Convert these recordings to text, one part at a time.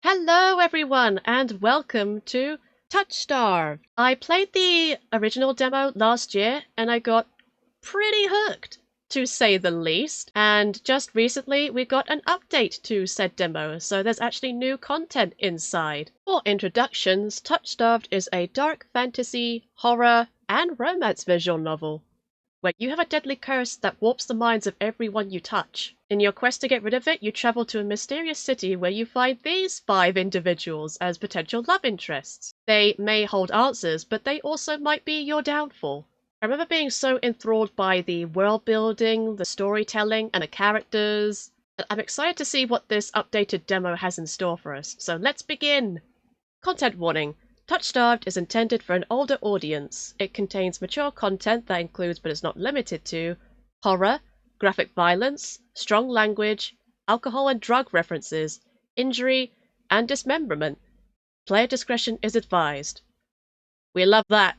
Hello everyone and welcome to TOUCHSTARVED. I played the original demo last year and I got pretty hooked, to say the least. And just recently we got an update to said demo, so there's actually new content inside. For introductions, TOUCHSTARVED is a dark fantasy, horror, and romance visual novel where you have a deadly curse that warps the minds of everyone you touch. In your quest to get rid of it, you travel to a mysterious city where you find these 5 individuals as potential love interests. They may hold answers, but they also might be your downfall. I remember being so enthralled by the world building, the storytelling, and the characters, that I'm excited to see what this updated demo has in store for us. So let's begin! Content warning. TOUCHSTARVED is intended for an older audience. It contains mature content that includes, but is not limited to, horror, graphic violence, strong language, alcohol and drug references, injury, and dismemberment. Player discretion is advised. We love that.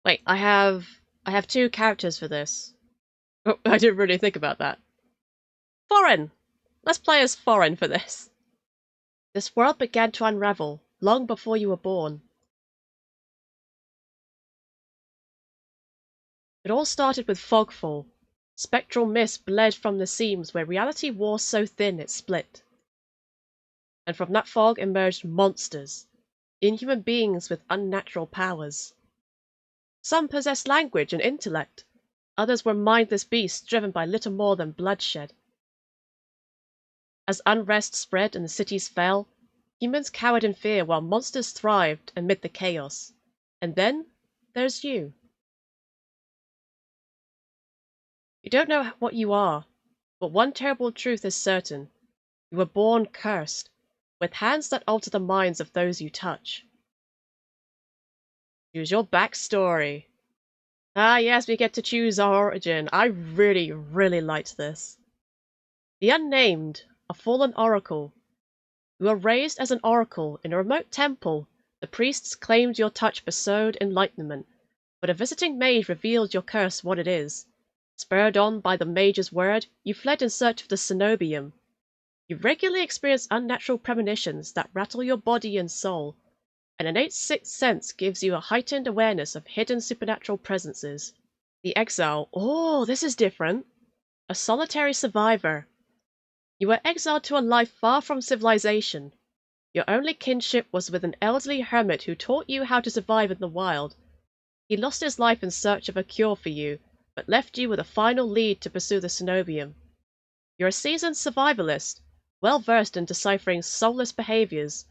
Wait, I have 2 characters for this. Oh, I didn't really think about that. Foreign! Let's play as foreign for this. This world began to unravel long before you were born. It all started with fogfall. Spectral mist bled from the seams where reality wore so thin it split. And from that fog emerged monsters, inhuman beings with unnatural powers. Some possessed language and intellect, others were mindless beasts driven by little more than bloodshed. As unrest spread and the cities fell, humans cowered in fear while monsters thrived amid the chaos. And then there's you. You don't know what you are, but one terrible truth is certain. You were born cursed, with hands that alter the minds of those you touch. Choose your backstory. Ah yes, we get to choose our origin. I really liked this. The Unnamed, a fallen oracle. You were raised as an oracle in a remote temple. The priests claimed your touch bestowed enlightenment, but a visiting mage revealed your curse what it is. Spurred on by the mage's word, you fled in search of the Senobium. You regularly experience unnatural premonitions that rattle your body and soul. An innate sixth sense gives you a heightened awareness of hidden supernatural presences. The Exile. Oh, this is different. A solitary survivor. You were exiled to a life far from civilization. Your only kinship was with an elderly hermit who taught you how to survive in the wild. He lost his life in search of a cure for you, but left you with a final lead to pursue the Senobium. You're a seasoned survivalist, well versed in deciphering soulless behaviors.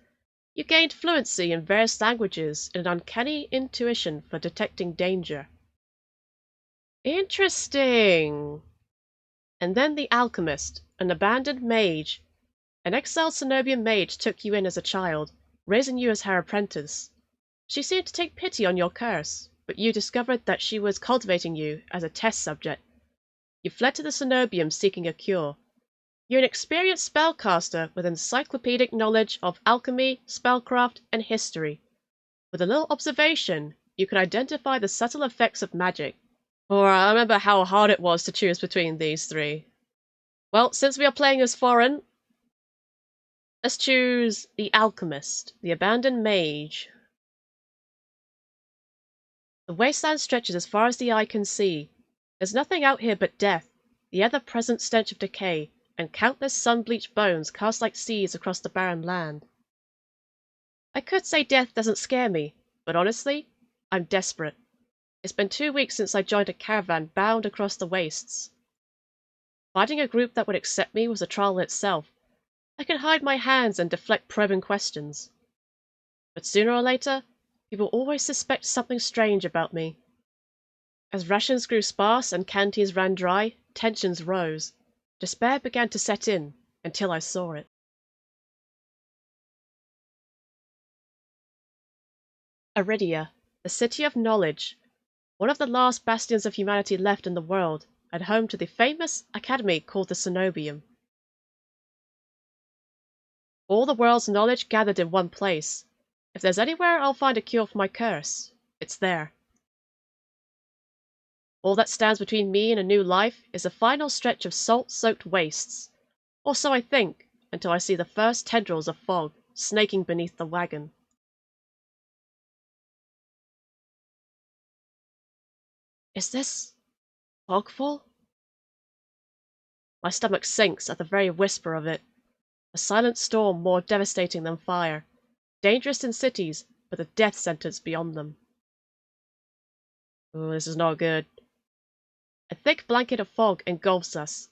You gained fluency in various languages and an uncanny intuition for detecting danger. Interesting! And then the Alchemist, an abandoned mage. An exiled Senobian mage took you in as a child, raising you as her apprentice. She seemed to take pity on your curse, but you discovered that she was cultivating you as a test subject. You fled to the Senobium seeking a cure. You're an experienced spellcaster with encyclopedic knowledge of alchemy, spellcraft, and history. With a little observation, you could identify the subtle effects of magic. Or I remember how hard it was to choose between these 3. Well, since we are playing as foreign, let's choose the Alchemist, the abandoned mage. The wasteland stretches as far as the eye can see. There's nothing out here but death, the ever-present stench of decay, and countless sun-bleached bones cast like seas across the barren land. I could say death doesn't scare me, but honestly, I'm desperate. It's been 2 weeks since I joined a caravan bound across the wastes. Finding a group that would accept me was a trial in itself. I could hide my hands and deflect probing questions. But sooner or later, people always suspect something strange about me. As rations grew sparse and canteens ran dry, tensions rose. Despair began to set in, until I saw it. Eridia, the city of knowledge, one of the last bastions of humanity left in the world, and home to the famous academy called the Senobium. All the world's knowledge gathered in one place. If there's anywhere I'll find a cure for my curse, it's there. All that stands between me and a new life is a final stretch of salt-soaked wastes. Or so I think, until I see the first tendrils of fog snaking beneath the wagon. Is this fogfall? My stomach sinks at the very whisper of it. A silent storm more devastating than fire. Dangerous in cities, but a death sentence beyond them. Oh, this is not good. A thick blanket of fog engulfs us,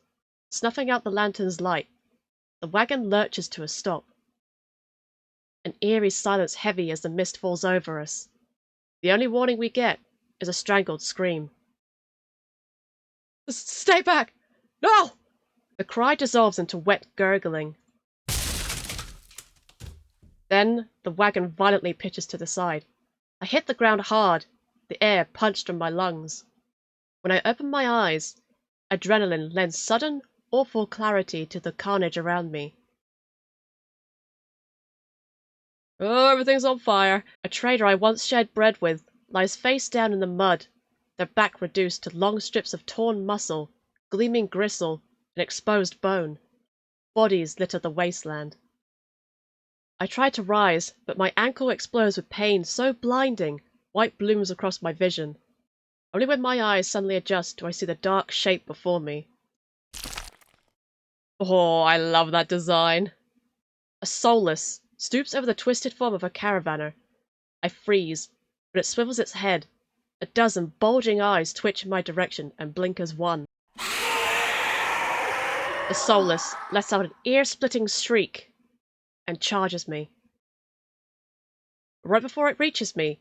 snuffing out the lantern's light. The wagon lurches to a stop. An eerie silence heavy as the mist falls over us. The only warning we get is a strangled scream. Stay back! No! The cry dissolves into wet gurgling. Then the wagon violently pitches to the side. I hit the ground hard, the air punched from my lungs. When I open my eyes, adrenaline lends sudden, awful clarity to the carnage around me. Oh, everything's on fire. A trader I once shared bread with lies face down in the mud, their back reduced to long strips of torn muscle, gleaming gristle, and exposed bone. Bodies litter the wasteland. I try to rise, but my ankle explodes with pain so blinding, white blooms across my vision. Only when my eyes suddenly adjust do I see the dark shape before me. Oh, I love that design. A soulless stoops over the twisted form of a caravaner. I freeze, but it swivels its head. A dozen bulging eyes twitch in my direction and blink as one. The soulless lets out an ear-splitting shriek and charges me. Right before it reaches me,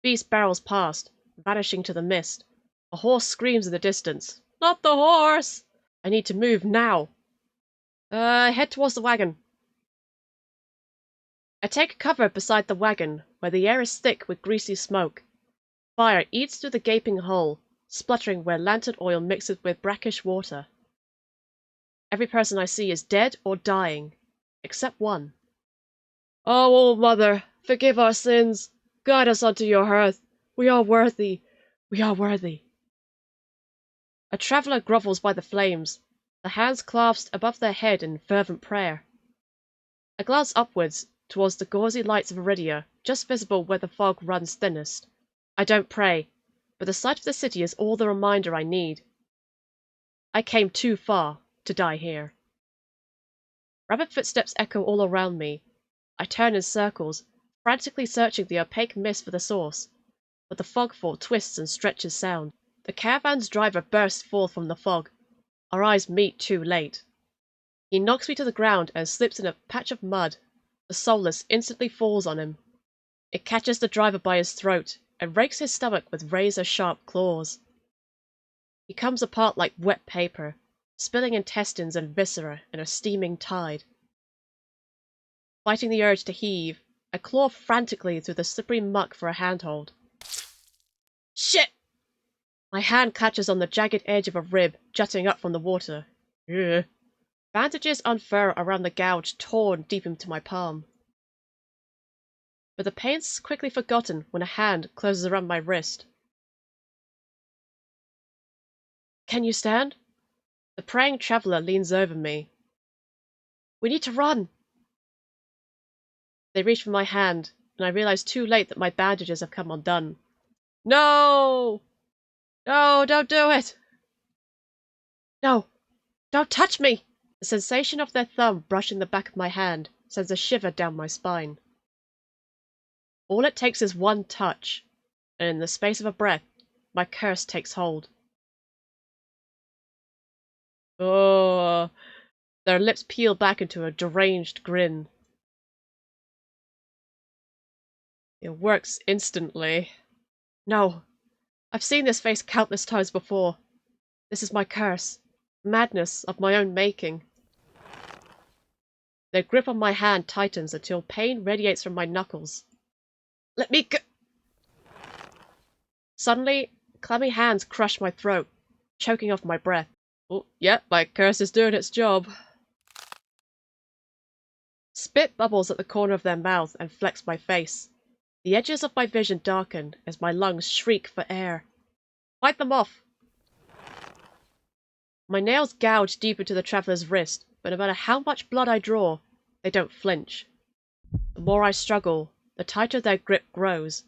beast barrels past, vanishing to the mist. A horse screams in the distance. Not the horse! I need to move now. Head towards the wagon. I take cover beside the wagon, where the air is thick with greasy smoke. Fire eats through the gaping hole, spluttering where lantern oil mixes with brackish water. Every person I see is dead or dying, except one. Oh, old mother, forgive our sins. Guide us unto your hearth. We are worthy. We are worthy. A traveller grovels by the flames, the hands clasped above their head in fervent prayer. I glance upwards, towards the gauzy lights of Eridia, just visible where the fog runs thinnest. I don't pray, but the sight of the city is all the reminder I need. I came too far to die here. Rapid footsteps echo all around me. I turn in circles, frantically searching the opaque mist for the source, but the fogfall twists and stretches sound. The caravan's driver bursts forth from the fog. Our eyes meet too late. He knocks me to the ground and slips in a patch of mud. The soulless instantly falls on him. It catches the driver by his throat and rakes his stomach with razor-sharp claws. He comes apart like wet paper, spilling intestines and viscera in a steaming tide. Fighting the urge to heave, I claw frantically through the slippery muck for a handhold. Shit! My hand catches on the jagged edge of a rib jutting up from the water. Ugh. Bandages unfurl around the gouge torn deep into my palm. But the pain's quickly forgotten when a hand closes around my wrist. Can you stand? The praying traveller leans over me. We need to run! They reach for my hand, and I realize too late that my bandages have come undone. No! No, don't do it! No, don't touch me! The sensation of their thumb brushing the back of my hand sends a shiver down my spine. All it takes is one touch, and in the space of a breath, my curse takes hold. Oh, their lips peel back into a deranged grin. It works instantly. No, I've seen this face countless times before. This is my curse. Madness of my own making. Their grip on my hand tightens until pain radiates from my knuckles. Let me go! Suddenly, clammy hands crush my throat, choking off my breath. Oh, yep, my curse is doing its job. Spit bubbles at the corner of their mouth and flecks my face. The edges of my vision darken as my lungs shriek for air. Fight them off! My nails gouge deep into the traveller's wrist, but no matter how much blood I draw, they don't flinch. The more I struggle, the tighter their grip grows.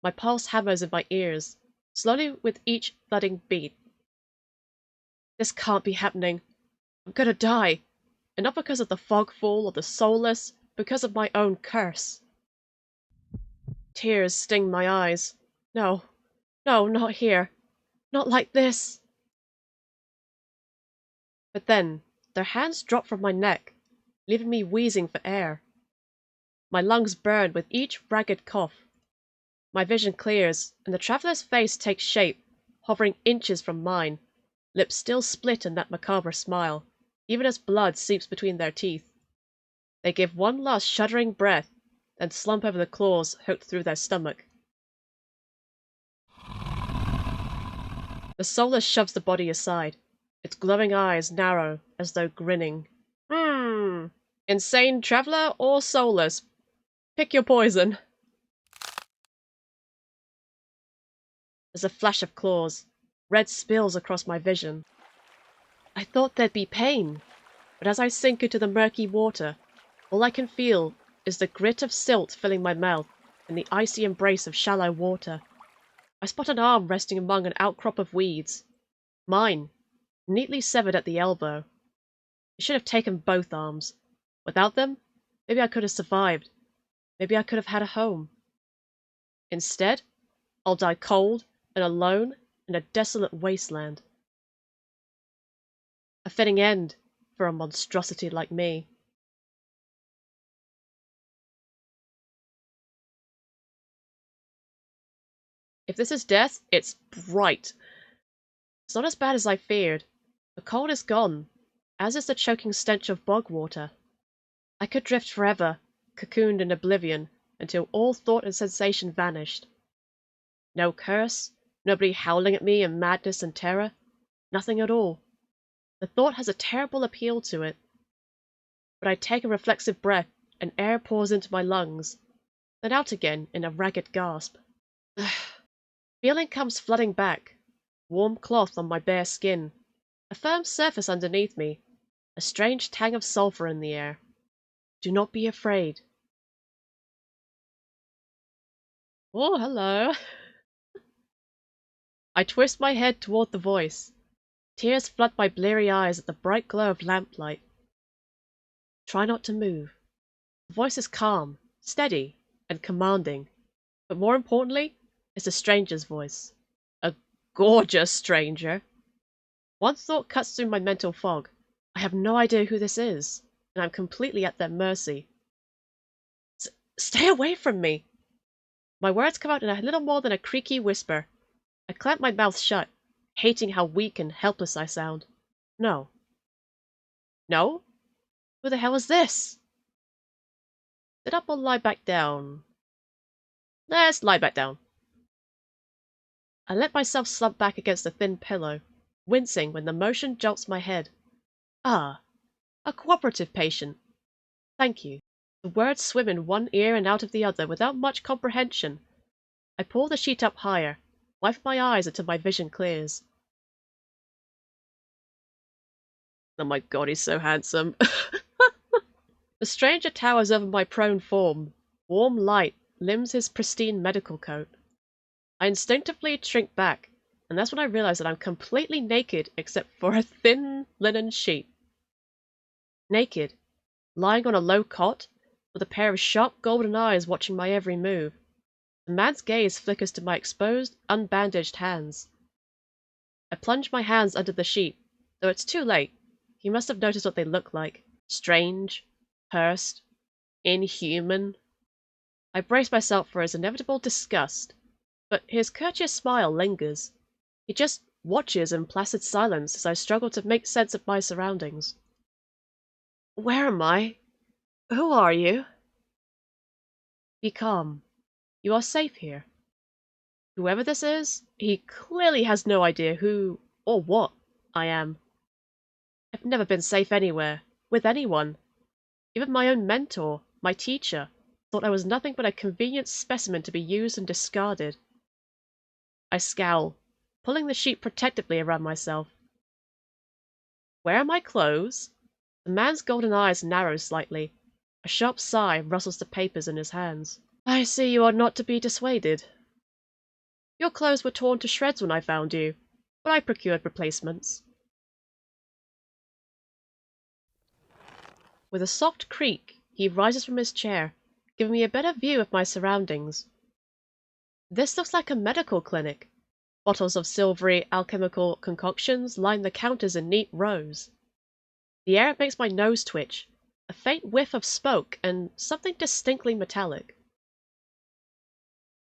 My pulse hammers in my ears, slowly with each thudding beat. This can't be happening. I'm gonna die. And not because of the fogfall or the soulless, because of my own curse. Tears sting my eyes. No, no, not here. Not like this. But then, their hands drop from my neck, leaving me wheezing for air. My lungs burn with each ragged cough. My vision clears, and the traveler's face takes shape, hovering inches from mine, lips still split in that macabre smile, even as blood seeps between their teeth. They give one last shuddering breath, then slump over the claws hooked through their stomach. The soulless shoves the body aside, its glowing eyes narrow as though grinning. Insane traveler or soulless? Pick your poison. There's a flash of claws. Red spills across my vision. I thought there'd be pain, but as I sink into the murky water, all I can feel is the grit of silt filling my mouth and the icy embrace of shallow water. I spot an arm resting among an outcrop of weeds. Mine, neatly severed at the elbow. I should have taken both arms. Without them, maybe I could have survived. Maybe I could have had a home. Instead, I'll die cold and alone in a desolate wasteland. A fitting end for a monstrosity like me. If this is death, it's bright. It's not as bad as I feared. The cold is gone, as is the choking stench of bog water. I could drift forever, cocooned in oblivion, until all thought and sensation vanished. No curse, nobody howling at me in madness and terror, nothing at all. The thought has a terrible appeal to it. But I take a reflexive breath, and air pours into my lungs, then out again in a ragged gasp. Feeling comes flooding back. Warm cloth on my bare skin, a firm surface underneath me, a strange tang of sulphur in the air. Do not be afraid. Oh, hello. I twist my head toward the voice. Tears flood my bleary eyes at the bright glow of lamplight. Try not to move. The voice is calm, steady, and commanding. But more importantly, it's a stranger's voice. A gorgeous stranger. One thought cuts through my mental fog. I have no idea who this is, and I'm completely at their mercy. Stay away from me! My words come out in a little more than a creaky whisper. I clamp my mouth shut, hating how weak and helpless I sound. No. No? Who the hell is this? Sit up or lie back down? Let's lie back down. I let myself slump back against a thin pillow, wincing when the motion jolts my head. Ah, a cooperative patient. Thank you. The words swim in one ear and out of the other without much comprehension. I pull the sheet up higher, wipe my eyes until my vision clears. Oh my god, he's so handsome. The stranger towers over my prone form. Warm light limns his pristine medical coat. I instinctively shrink back, and that's when I realize that I'm completely naked except for a thin linen sheet. Naked, lying on a low cot, with a pair of sharp golden eyes watching my every move. The man's gaze flickers to my exposed, unbandaged hands. I plunge my hands under the sheet, though it's too late. He must have noticed what they look like. Strange, pursed, inhuman. I brace myself for his inevitable disgust, but his courteous smile lingers. He just watches in placid silence as I struggle to make sense of my surroundings. Where am I? Who are you? Be calm. You are safe here. Whoever this is, he clearly has no idea who or what I am. I've never been safe anywhere, with anyone. Even my own mentor, my teacher, thought I was nothing but a convenient specimen to be used and discarded. I scowl, pulling the sheet protectively around myself. Where are my clothes? The man's golden eyes narrow slightly. A sharp sigh rustles the papers in his hands. I see you are not to be dissuaded. Your clothes were torn to shreds when I found you, but I procured replacements. With a soft creak, he rises from his chair, giving me a better view of my surroundings. This looks like a medical clinic. Bottles of silvery alchemical concoctions line the counters in neat rows. The air makes my nose twitch, a faint whiff of smoke, and something distinctly metallic.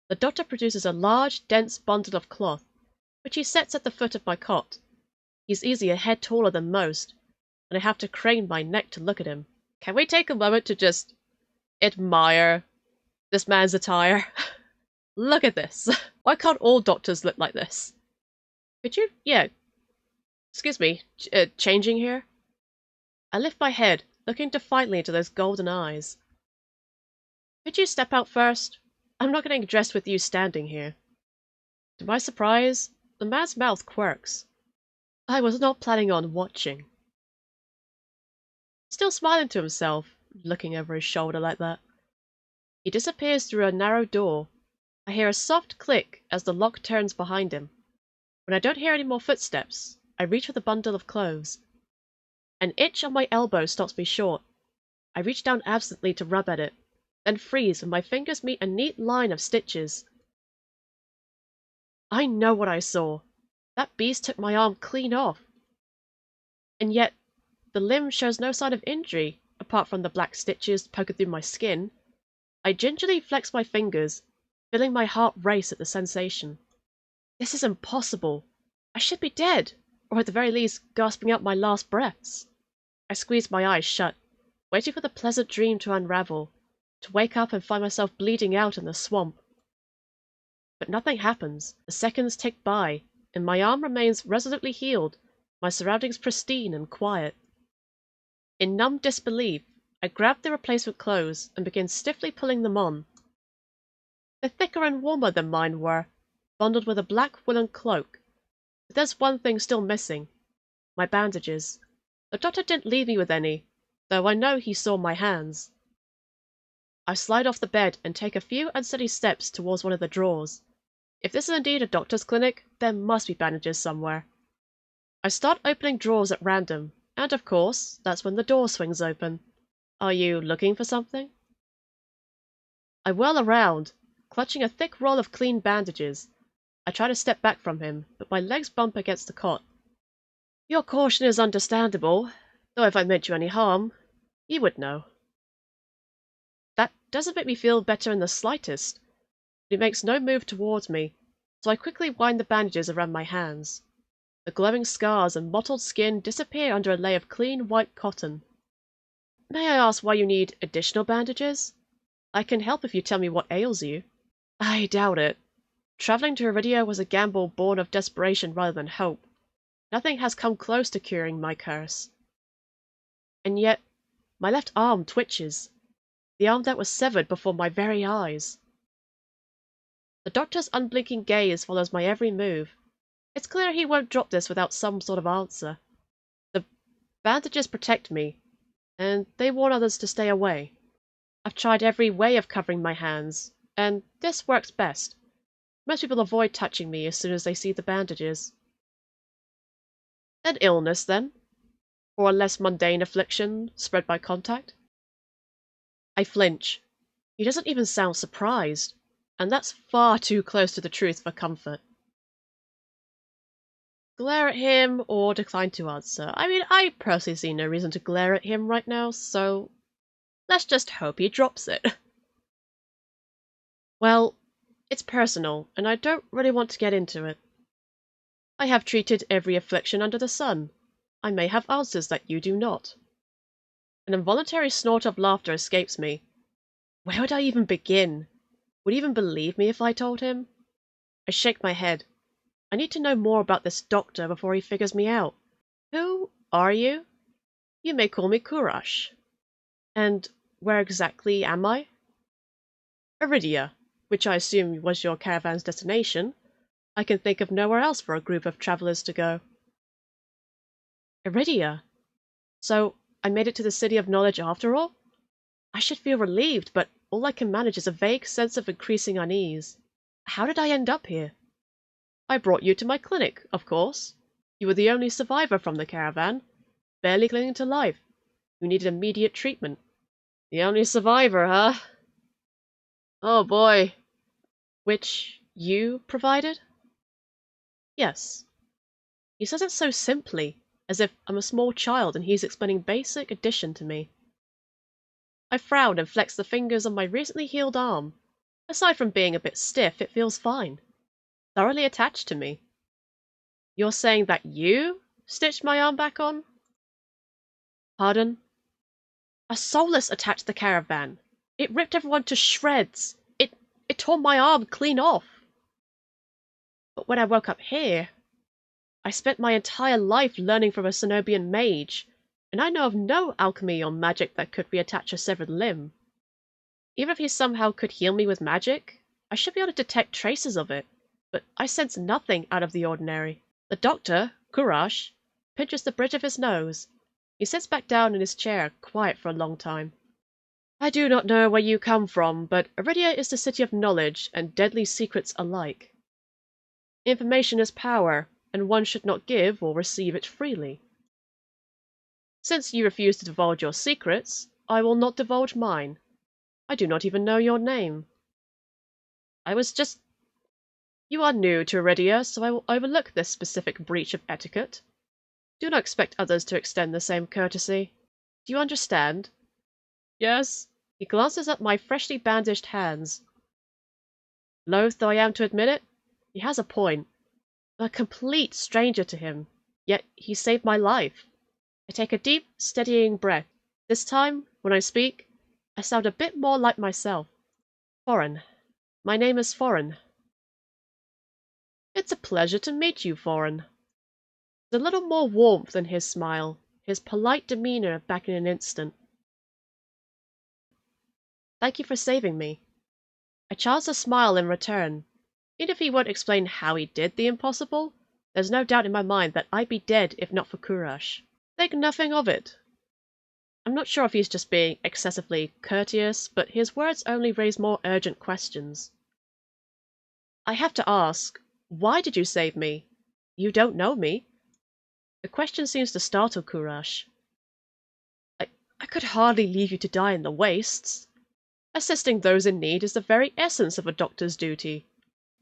The doctor produces a large, dense bundle of cloth, which he sets at the foot of my cot. He's easily a head taller than most, and I have to crane my neck to look at him. Can we take a moment to just admire this man's attire? Look at this. Why can't all doctors look like this? Could you, excuse me, changing here? I lift my head, looking defiantly into those golden eyes. Could you step out first? I'm not getting dressed with you standing here. To my surprise, the man's mouth quirks. I was not planning on watching. Still smiling to himself, looking over his shoulder like that. He disappears through a narrow door. I hear a soft click as the lock turns behind him. When I don't hear any more footsteps, I reach for the bundle of clothes. An itch on my elbow stops me short. I reach down absently to rub at it, then freeze when my fingers meet a neat line of stitches. I know what I saw. That beast took my arm clean off. And yet, the limb shows no sign of injury, apart from the black stitches poking through my skin. I gingerly flex my fingers, feeling my heart race at the sensation. This is impossible. I should be dead, or at the very least gasping out my last breaths. I squeeze my eyes shut, waiting for the pleasant dream to unravel, to wake up and find myself bleeding out in the swamp. But nothing happens. The seconds tick by, and my arm remains resolutely healed, my surroundings pristine and quiet. In numb disbelief, I grab the replacement clothes and begin stiffly pulling them on. They're thicker and warmer than mine were, bundled with a black woolen cloak. But there's one thing still missing. My bandages. The doctor didn't leave me with any, though I know he saw my hands. I slide off the bed and take a few unsteady steps towards one of the drawers. If this is indeed a doctor's clinic, there must be bandages somewhere. I start opening drawers at random, and of course, that's when the door swings open. Are you looking for something? I whirl around, clutching a thick roll of clean bandages. I try to step back from him, but my legs bump against the cot. Your caution is understandable, though if I meant you any harm, you would know. That doesn't make me feel better in the slightest. But he makes no move towards me, so I quickly wind the bandages around my hands. The glowing scars and mottled skin disappear under a layer of clean white cotton. May I ask why you need additional bandages? I can help if you tell me what ails you. I doubt it. Traveling to Eridia was a gamble born of desperation rather than hope. Nothing has come close to curing my curse. And yet, my left arm twitches. The arm that was severed before my very eyes. The doctor's unblinking gaze follows my every move. It's clear he won't drop this without some sort of answer. The bandages protect me, and they warn others to stay away. I've tried every way of covering my hands, and this works best. Most people avoid touching me as soon as they see the bandages. An illness, then? Or a less mundane affliction spread by contact? I flinch. He doesn't even sound surprised, and that's far too close to the truth for comfort. Glare at him or decline to answer. I mean, I personally see no reason to glare at him right now, so let's just hope he drops it. Well, it's personal, and I don't really want to get into it. I have treated every affliction under the sun. I may have answers that you do not. An involuntary snort of laughter escapes me. Where would I even begin? Would he even believe me if I told him? I shake my head. I need to know more about this doctor before he figures me out. Who are you? You may call me Kuras. And where exactly am I? Eridia, which I assume was your caravan's destination. I can think of nowhere else for a group of travelers to go. Eridia? So, I made it to the City of Knowledge after all? I should feel relieved, but all I can manage is a vague sense of increasing unease. How did I end up here? I brought you to my clinic, of course. You were the only survivor from the caravan, barely clinging to life. You needed immediate treatment. The only survivor, huh? Oh boy. Which you provided? Yes. He says it so simply, as if I'm a small child and he's explaining basic addition to me. I frowned and flexed the fingers on my recently healed arm. Aside from being a bit stiff, it feels fine. Thoroughly attached to me. You're saying that you stitched my arm back on? Pardon? A Solus attacked the caravan. It ripped everyone to shreds. It tore my arm clean off. But when I woke up here, I spent my entire life learning from a Senobium mage, and I know of no alchemy or magic that could reattach a severed limb. Even if he somehow could heal me with magic, I should be able to detect traces of it, but I sense nothing out of the ordinary. The doctor, Kuras, pinches the bridge of his nose. He sits back down in his chair, quiet for a long time. I do not know where you come from, but Eridia is the city of knowledge and deadly secrets alike. Information is power, and one should not give or receive it freely. Since you refuse to divulge your secrets, I will not divulge mine. I do not even know your name. You are new to Eridia, so I will overlook this specific breach of etiquette. Do not expect others to extend the same courtesy. Do you understand? Yes. He glances at my freshly bandaged hands. Loath though I am to admit it, he has a point. I'm a complete stranger to him, yet he saved my life. I take a deep, steadying breath. This time, when I speak, I sound a bit more like myself. Foreign. My name is Foreign. It's a pleasure to meet you, Foreign. There's a little more warmth in his smile, his polite demeanor back in an instant. Thank you for saving me. I chance a smile in return. Even if he won't explain how he did the impossible, there's no doubt in my mind that I'd be dead if not for Kuras. Think nothing of it. I'm not sure if he's just being excessively courteous, but his words only raise more urgent questions. I have to ask, why did you save me? You don't know me. The question seems to startle Kuras. I could hardly leave you to die in the wastes. Assisting those in need is the very essence of a doctor's duty.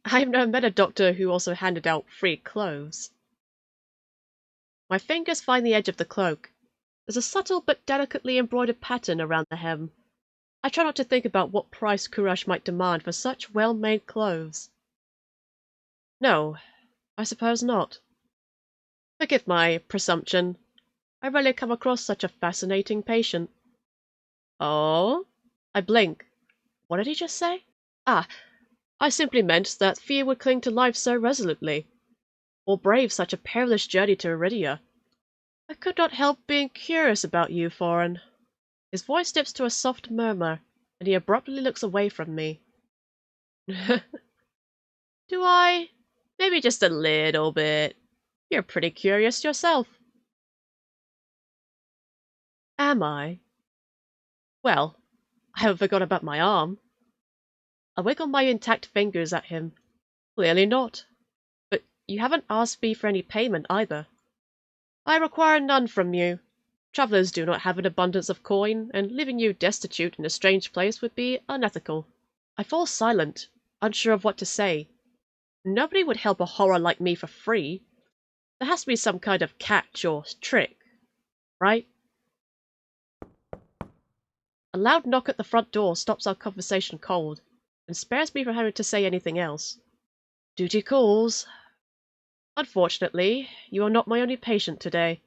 I've never met a doctor who also handed out free clothes. My fingers find the edge of the cloak. There's a subtle but delicately embroidered pattern around the hem. I try not to think about what price Kuras might demand for such well-made clothes. No, I suppose not. Forgive my presumption. I rarely come across such a fascinating patient. Oh? I blink. What did he just say? Ah, I simply meant that fear would cling to life so resolutely, or brave such a perilous journey to Eridia. I could not help being curious about you, Foreign. His voice dips to a soft murmur, and he abruptly looks away from me. Do I? Maybe just a little bit. You're pretty curious yourself. Am I? Well, I haven't forgot about my arm. I wiggle my intact fingers at him. Clearly not. But you haven't asked me for any payment either. I require none from you. Travellers do not have an abundance of coin, and leaving you destitute in a strange place would be unethical. I fall silent, unsure of what to say. Nobody would help a horror like me for free. There has to be some kind of catch or trick, right? A loud knock at the front door stops our conversation cold, and spares me from having to say anything else. Duty calls. Unfortunately, you are not my only patient today.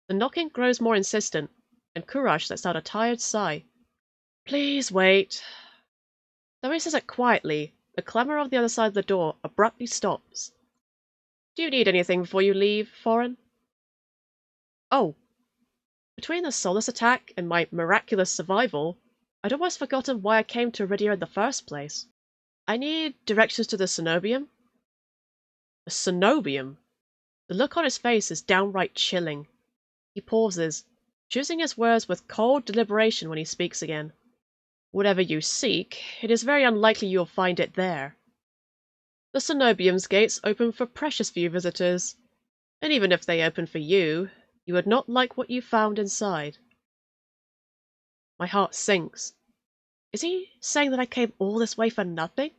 The knocking grows more insistent, and Kuras lets out a tired sigh. Please wait. Though he says it quietly, the clamour on the other side of the door abruptly stops. Do you need anything before you leave, Foreign? Oh. Between the Solus attack and my miraculous survival, I'd almost forgotten why I came to Eridia in the first place. I need directions to the Senobium. The Senobium? The look on his face is downright chilling. He pauses, choosing his words with cold deliberation when he speaks again. Whatever you seek, it is very unlikely you will find it there. The Senobium's gates open for precious few visitors, and even if they open for you, you would not like what you found inside. My heart sinks. Is he saying that I came all this way for nothing?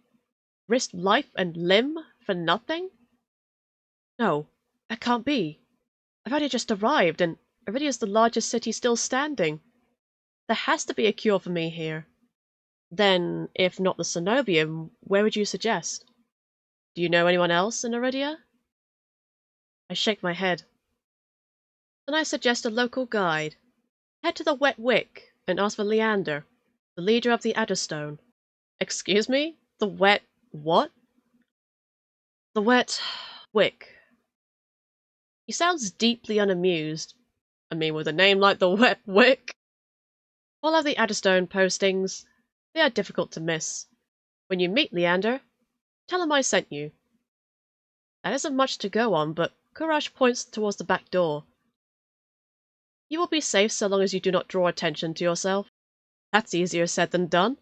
Risked life and limb for nothing? No, that can't be. I've only just arrived, and Eridia is the largest city still standing. There has to be a cure for me here. Then, if not the Senobium, where would you suggest? Do you know anyone else in Eridia? I shake my head. Then I suggest a local guide. Head to the Wet Wick and ask for Leander, the leader of the Adderstone. Excuse me? The Wet what? The Wet Wick. He sounds deeply unamused. I mean, with a name like the Wet Wick. Follow the Adderstone postings. They are difficult to miss. When you meet Leander, tell him I sent you. That isn't much to go on, but Kuras points towards the back door. You will be safe so long as you do not draw attention to yourself. That's easier said than done.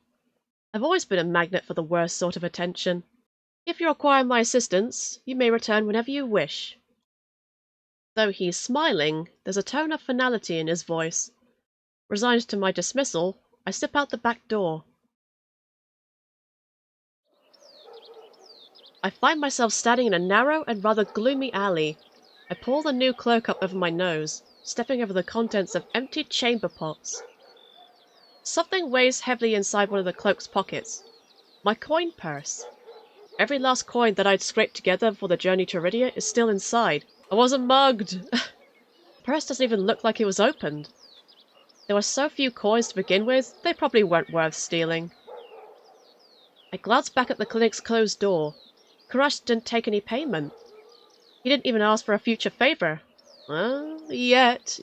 I've always been a magnet for the worst sort of attention. If you require my assistance, you may return whenever you wish. Though he's smiling, there's a tone of finality in his voice. Resigned to my dismissal, I slip out the back door. I find myself standing in a narrow and rather gloomy alley. I pull the new cloak up over my nose, stepping over the contents of empty chamber pots. Something weighs heavily inside one of the cloak's pockets. My coin purse. Every last coin that I'd scraped together for the journey to Eridia is still inside. I wasn't mugged! The purse doesn't even look like it was opened. There were so few coins to begin with, they probably weren't worth stealing. I glance back at the clinic's closed door. Kuras didn't take any payment. He didn't even ask for a future favor. Well, yet,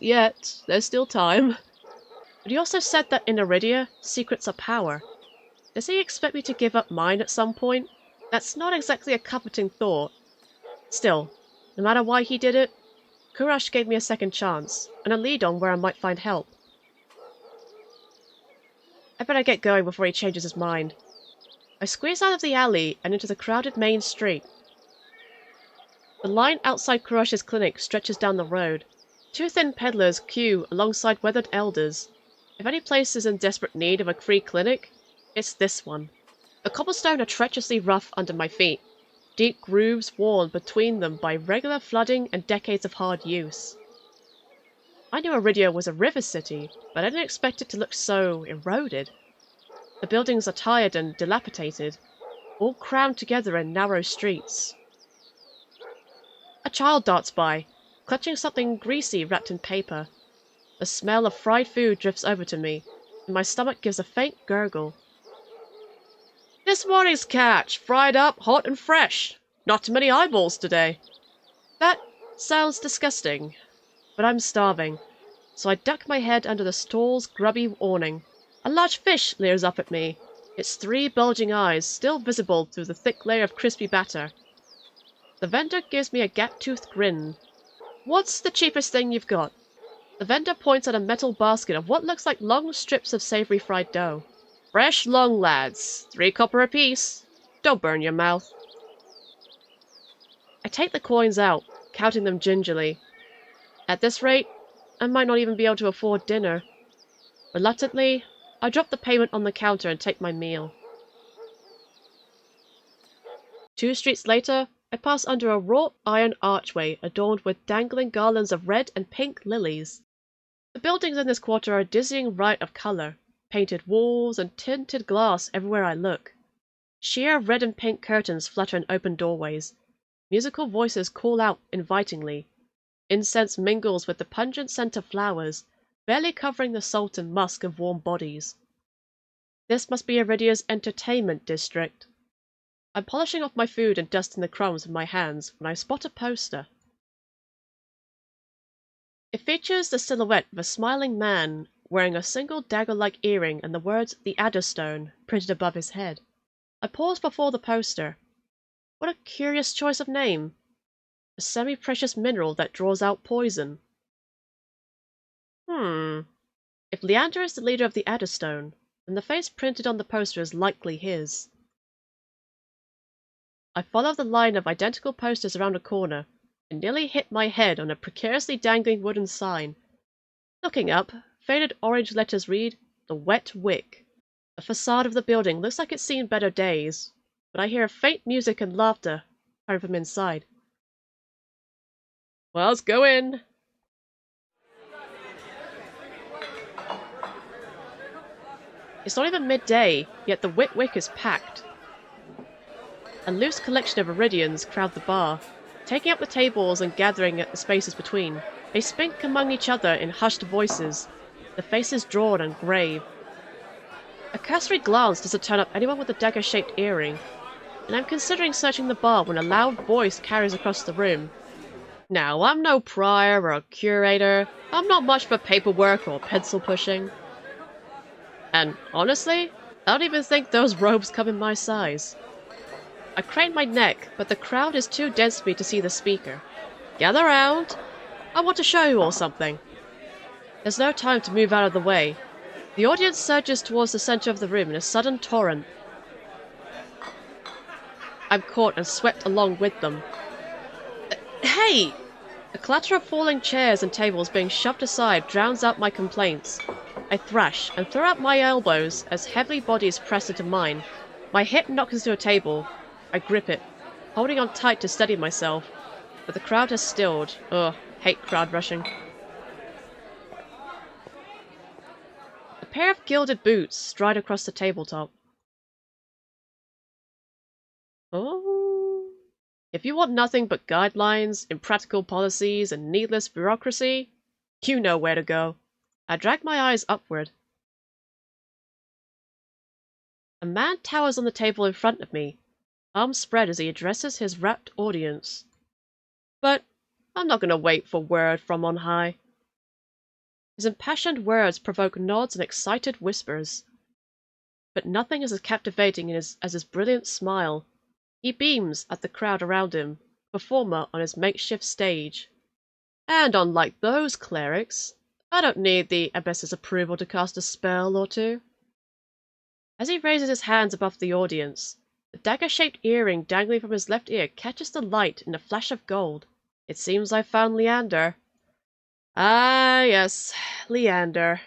there's still time. But he also said that in Eridia, secrets are power. Does he expect me to give up mine at some point? That's not exactly a comforting thought. Still, no matter why he did it, Kuras gave me a second chance, and a lead on where I might find help. I better get going before he changes his mind. I squeeze out of the alley and into the crowded main street. The line outside Kuras's clinic stretches down the road. Two thin peddlers queue alongside weathered elders. If any place is in desperate need of a free clinic, it's this one. The cobblestone are treacherously rough under my feet, deep grooves worn between them by regular flooding and decades of hard use. I knew Eridia was a river city, but I didn't expect it to look so eroded. The buildings are tired and dilapidated, all crammed together in narrow streets. A child darts by, clutching something greasy wrapped in paper. The smell of fried food drifts over to me, and my stomach gives a faint gurgle. This morning's catch, fried up, hot and fresh. Not too many eyeballs today. That sounds disgusting, but I'm starving, so I duck my head under the stall's grubby awning. A large fish leers up at me, its 3 bulging eyes still visible through the thick layer of crispy batter. The vendor gives me a gap-toothed grin. What's the cheapest thing you've got? The vendor points at a metal basket of what looks like long strips of savory fried dough. Fresh long, lads. 3 copper apiece. Don't burn your mouth. I take the coins out, counting them gingerly. At this rate, I might not even be able to afford dinner. Reluctantly, I drop the payment on the counter and take my meal. 2 streets later, I pass under a wrought iron archway adorned with dangling garlands of red and pink lilies. The buildings in this quarter are a dizzying riot of color, painted walls and tinted glass everywhere I look. Sheer red and pink curtains flutter in open doorways. Musical voices call out invitingly. Incense mingles with the pungent scent of flowers, barely covering the salt and musk of warm bodies. This must be Eridia's entertainment district. I'm polishing off my food and dusting the crumbs with my hands when I spot a poster. It features the silhouette of a smiling man wearing a single dagger-like earring and the words "The Adderstone" printed above his head. I pause before the poster. What a curious choice of name. A semi-precious mineral that draws out poison. If Leander is the leader of the Adderstone, then the face printed on the poster is likely his. I follow the line of identical posters around a corner and nearly hit my head on a precariously dangling wooden sign. Looking up, faded orange letters read, "The Wet Wick." The facade of the building looks like it's seen better days, but I hear faint music and laughter coming from inside. Well, let's go in. It's not even midday, yet the Wet Wick is packed. A loose collection of Eridians crowd the bar, taking up the tables and gathering at the spaces between. They speak among each other in hushed voices, the faces drawn and grave. A cursory glance doesn't turn up anyone with a dagger-shaped earring, and I'm considering searching the bar when a loud voice carries across the room. Now, I'm no prior or a curator. I'm not much for paperwork or pencil pushing. And honestly, I don't even think those robes come in my size. I crane my neck, but the crowd is too dense for me to see the speaker. Gather round. I want to show you all something. There's no time to move out of the way. The audience surges towards the center of the room in a sudden torrent. I'm caught and swept along with them. Hey! The clatter of falling chairs and tables being shoved aside drowns out my complaints. I thrash and throw out my elbows as heavy bodies press into mine. My hip knocks into a table. I grip it, holding on tight to steady myself, but the crowd has stilled. Ugh, hate crowd rushing. A pair of gilded boots stride across the tabletop. Oh. If you want nothing but guidelines, impractical policies, and needless bureaucracy, you know where to go. I drag my eyes upward. A man towers on the table in front of me, arms spread as he addresses his rapt audience. But I'm not going to wait for word from on high. His impassioned words provoke nods and excited whispers. But nothing is as captivating as his brilliant smile. He beams at the crowd around him, performer on his makeshift stage. And unlike those clerics, I don't need the abbess's approval to cast a spell or two. As he raises his hands above the audience, the dagger-shaped earring dangling from his left ear catches the light in a flash of gold. It seems I've found Leander. Ah, yes, Leander.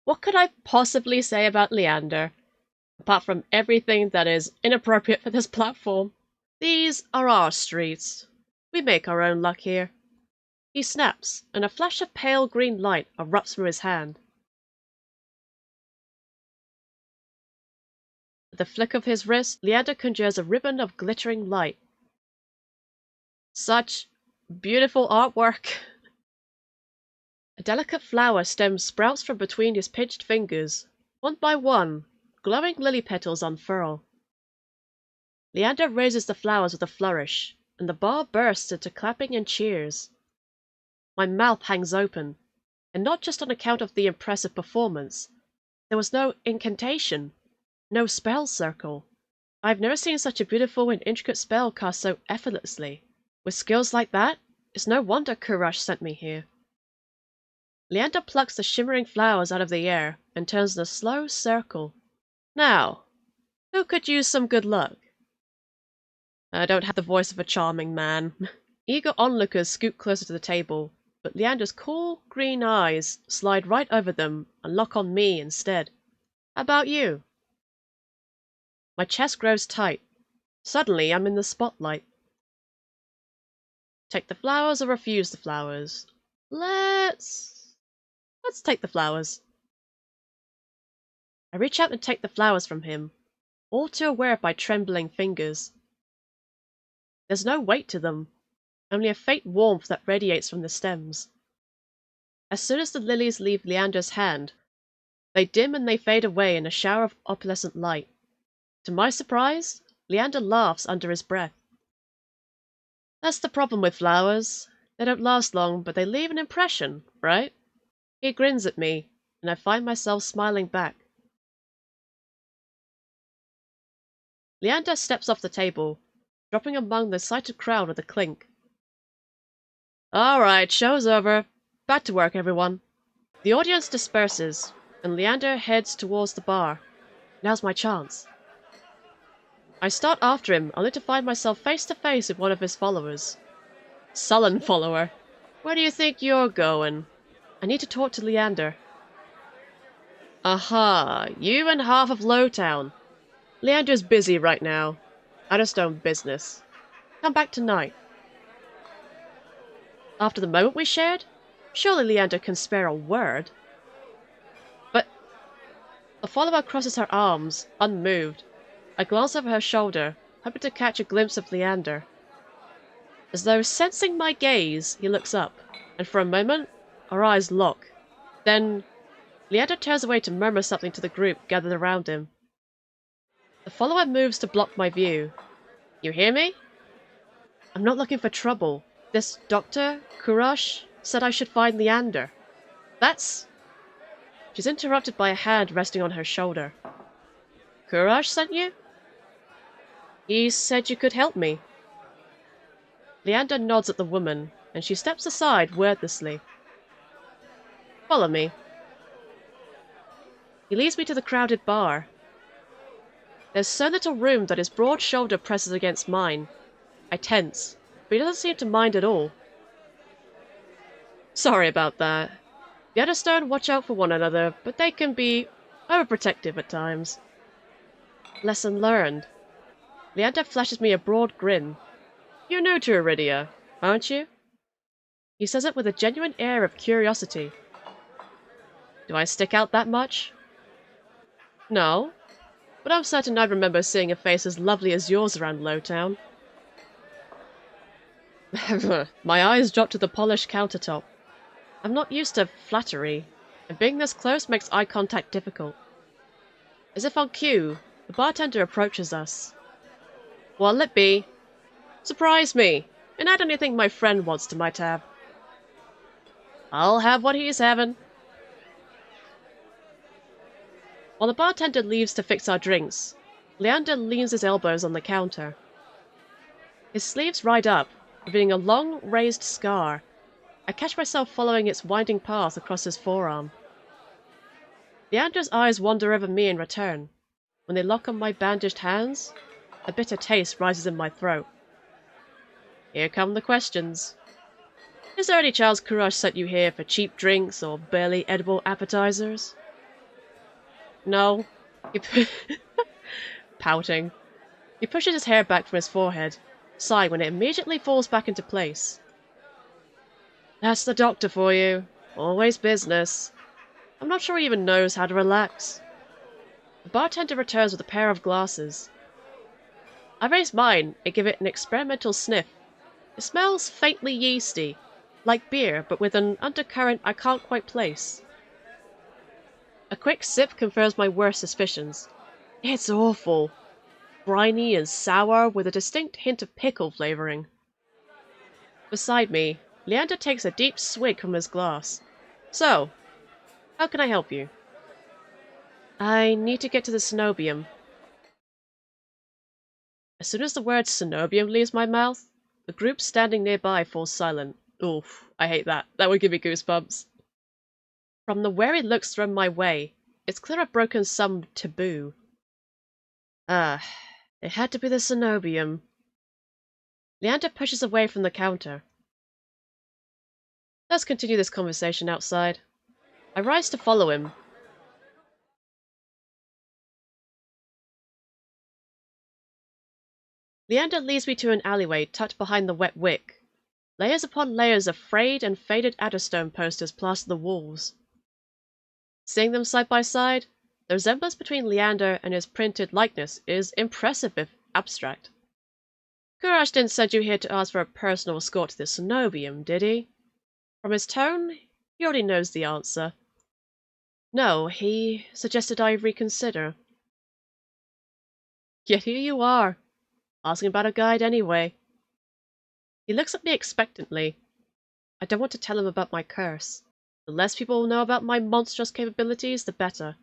What could I possibly say about Leander, apart from everything that is inappropriate for this platform? These are our streets. We make our own luck here. He snaps, and a flash of pale green light erupts from his hand. With the flick of his wrist, Leander conjures a ribbon of glittering light. Such beautiful artwork! A delicate flower stem sprouts from between his pinched fingers. One by one, glowing lily petals unfurl. Leander raises the flowers with a flourish, and the bar bursts into clapping and cheers. My mouth hangs open, and not just on account of the impressive performance. There was no incantation, no spell circle. I've never seen such a beautiful and intricate spell cast so effortlessly. With skills like that, it's no wonder Kuras sent me here. Leander plucks the shimmering flowers out of the air and turns in a slow circle. Now, who could use some good luck? I don't have the voice of a charming man. Eager onlookers scoot closer to the table, but Leander's cool, green eyes slide right over them and lock on me instead. How about you? My chest grows tight. Suddenly, I'm in the spotlight. Take the flowers or refuse the flowers? Let's take the flowers. I reach out and take the flowers from him, all too aware of my trembling fingers. There's no weight to them, only a faint warmth that radiates from the stems. As soon as the lilies leave Leander's hand, they dim and they fade away in a shower of opalescent light. To my surprise, Leander laughs under his breath. That's the problem with flowers. They don't last long, but they leave an impression, right? He grins at me, and I find myself smiling back. Leander steps off the table, dropping among the excited crowd with a clink. All right, show's over. Back to work, everyone. The audience disperses, and Leander heads towards the bar. Now's my chance. I start after him, only to find myself face to face with one of his followers. Sullen follower. Where do you think you're going? I need to talk to Leander. Aha, you and half of Lowtown. Leander's busy right now. Adderstone business. Come back tonight. After the moment we shared? Surely Leander can spare a word. But the follower crosses her arms, unmoved. I glance over her shoulder, hoping to catch a glimpse of Leander. As though sensing my gaze, he looks up, and for a moment, our eyes lock. Then, Leander turns away to murmur something to the group gathered around him. The follower moves to block my view. You hear me? I'm not looking for trouble. This doctor, Kuras, said I should find Leander. That's... She's interrupted by a hand resting on her shoulder. Kuras sent you? He said you could help me. Leander nods at the woman, and she steps aside wordlessly. Follow me. He leads me to the crowded bar. There's so little room that his broad shoulder presses against mine. I tense, but he doesn't seem to mind at all. Sorry about that. The Adderstone watch out for one another, but they can be overprotective at times. Lesson learned. Leander flashes me a broad grin. You're new to Eridia, aren't you? He says it with a genuine air of curiosity. Do I stick out that much? No, but I'm certain I'd remember seeing a face as lovely as yours around Lowtown. My eyes drop to the polished countertop. I'm not used to flattery, and being this close makes eye contact difficult. As if on cue, the bartender approaches us. What'll it be? Surprise me, and add anything my friend wants to my tab. I'll have what he's having. While the bartender leaves to fix our drinks, Leander leans his elbows on the counter. His sleeves ride up, revealing a long, raised scar. I catch myself following its winding path across his forearm. Leander's eyes wander over me in return. When they lock on my bandaged hands, a bitter taste rises in my throat. Here come the questions. Is there any chance Kuras sent you here for cheap drinks or barely edible appetizers? No. Pouting. He pushes his hair back from his forehead, sighing when it immediately falls back into place. That's the doctor for you. Always business. I'm not sure he even knows how to relax. The bartender returns with a pair of glasses. I raise mine and give it an experimental sniff. It smells faintly yeasty, like beer, but with an undercurrent I can't quite place. A quick sip confirms my worst suspicions. It's awful. Briny and sour with a distinct hint of pickle flavoring. Beside me, Leander takes a deep swig from his glass. So, how can I help you? I need to get to the Senobium. As soon as the word Senobium leaves my mouth, the group standing nearby falls silent. Oof, I hate that. That would give me goosebumps. From the wary looks thrown my way, it's clear I've broken some taboo. It had to be the Senobium. Leander pushes away from the counter. Let's continue this conversation outside. I rise to follow him. Leander leads me to an alleyway tucked behind the wet wick. Layers upon layers of frayed and faded Adderstone posters plaster the walls. Seeing them side by side, the resemblance between Leander and his printed likeness is impressive if abstract. Kuras didn't send you here to ask for a personal escort to the Senobium, did he? From his tone, he already knows the answer. No, he suggested I reconsider. Yet here you are, asking about a guide anyway. He looks at me expectantly. I don't want to tell him about my curse. The less people know about my monstrous capabilities, the better.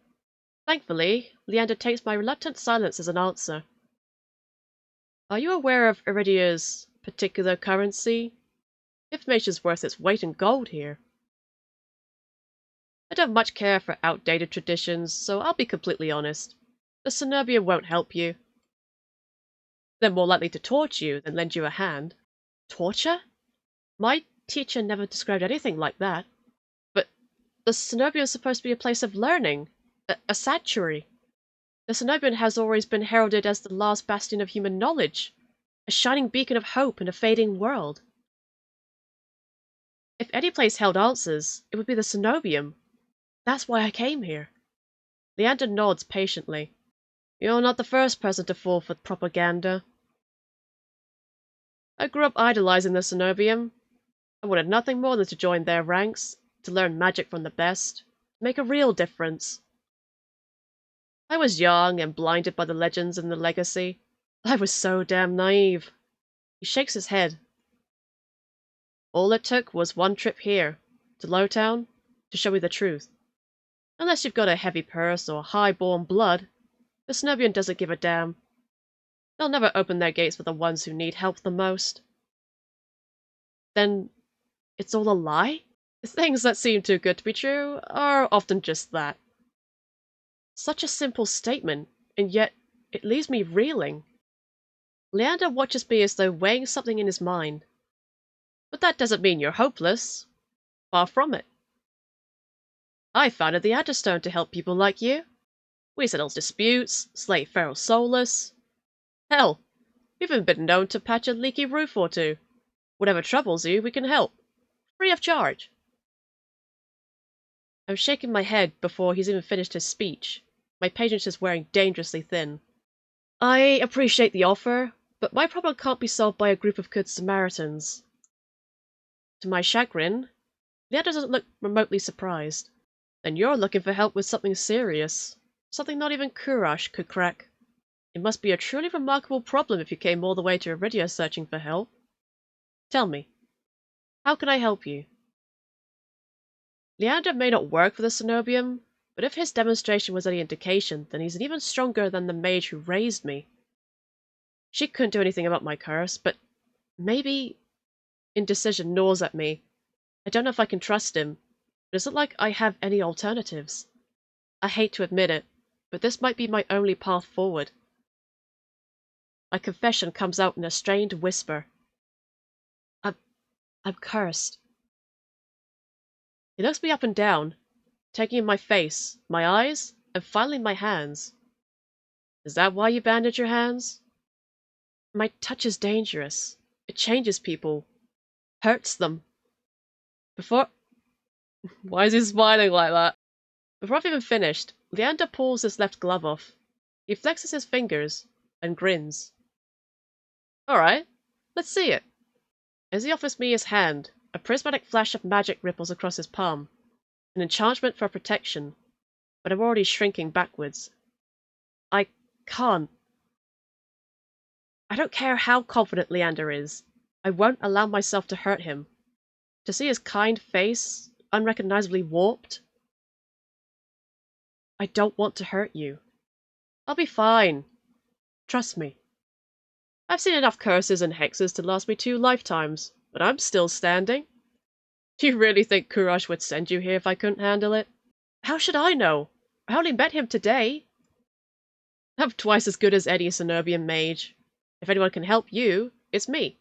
Thankfully, Leander takes my reluctant silence as an answer. Are you aware of Eridia's particular currency? Information's worth its weight in gold here. I don't much care for outdated traditions, so I'll be completely honest. The Senobium won't help you. They're more likely to torture you than lend you a hand. Torture? My teacher never described anything like that. But the Senobium is supposed to be a place of learning, a sanctuary. The Senobium has always been heralded as the last bastion of human knowledge, a shining beacon of hope in a fading world. If any place held answers, it would be the Senobium. That's why I came here. Leander nods patiently. You're not the first person to fall for propaganda. I grew up idolizing the Senobium. I wanted nothing more than to join their ranks, to learn magic from the best, to make a real difference. I was young and blinded by the legends and the legacy. I was so damn naive. He shakes his head. All it took was one trip here, to Lowtown, to show me the truth. Unless you've got a heavy purse or high-born blood, the Senobium doesn't give a damn. They'll never open their gates for the ones who need help the most. Then it's all a lie? Things that seem too good to be true are often just that. Such a simple statement, and yet it leaves me reeling. Leander watches me as though weighing something in his mind. But that doesn't mean you're hopeless. Far from it. I founded the Adderstone to help people like you. We settle disputes, slay feral soulless. Hell, we've even been known to patch a leaky roof or two. Whatever troubles you, we can help. Free of charge. I'm shaking my head before he's even finished his speech. My patience is wearing dangerously thin. I appreciate the offer, but my problem can't be solved by a group of good Samaritans. To my chagrin, Leander doesn't look remotely surprised. Then you're looking for help with something serious. Something not even Kuras could crack. It must be a truly remarkable problem if you came all the way to Eridia searching for help. Tell me, how can I help you? Leander may not work for the Senobium, but if his demonstration was any indication, then he's even stronger than the mage who raised me. She couldn't do anything about my curse, but maybe... Indecision gnaws at me. I don't know if I can trust him, but it's not like I have any alternatives. I hate to admit it, but this might be my only path forward. My confession comes out in a strained whisper. I'm cursed. He looks me up and down, taking in my face, my eyes, and finally my hands. Is that why you bandage your hands? My touch is dangerous. It changes people. Hurts them. Why is he smiling like that? Before I've even finished, Leander pulls his left glove off. He flexes his fingers and grins. Alright, let's see it. As he offers me his hand, a prismatic flash of magic ripples across his palm. An enchantment for protection, but I'm already shrinking backwards. I can't. I don't care how confident Leander is. I won't allow myself to hurt him. To see his kind face, unrecognizably warped. I don't want to hurt you. I'll be fine. Trust me. I've seen enough curses and hexes to last me 2 lifetimes, but I'm still standing. Do you really think Kuras would send you here if I couldn't handle it? How should I know? I only met him today. I'm twice as good as any Senobium mage. If anyone can help you, it's me.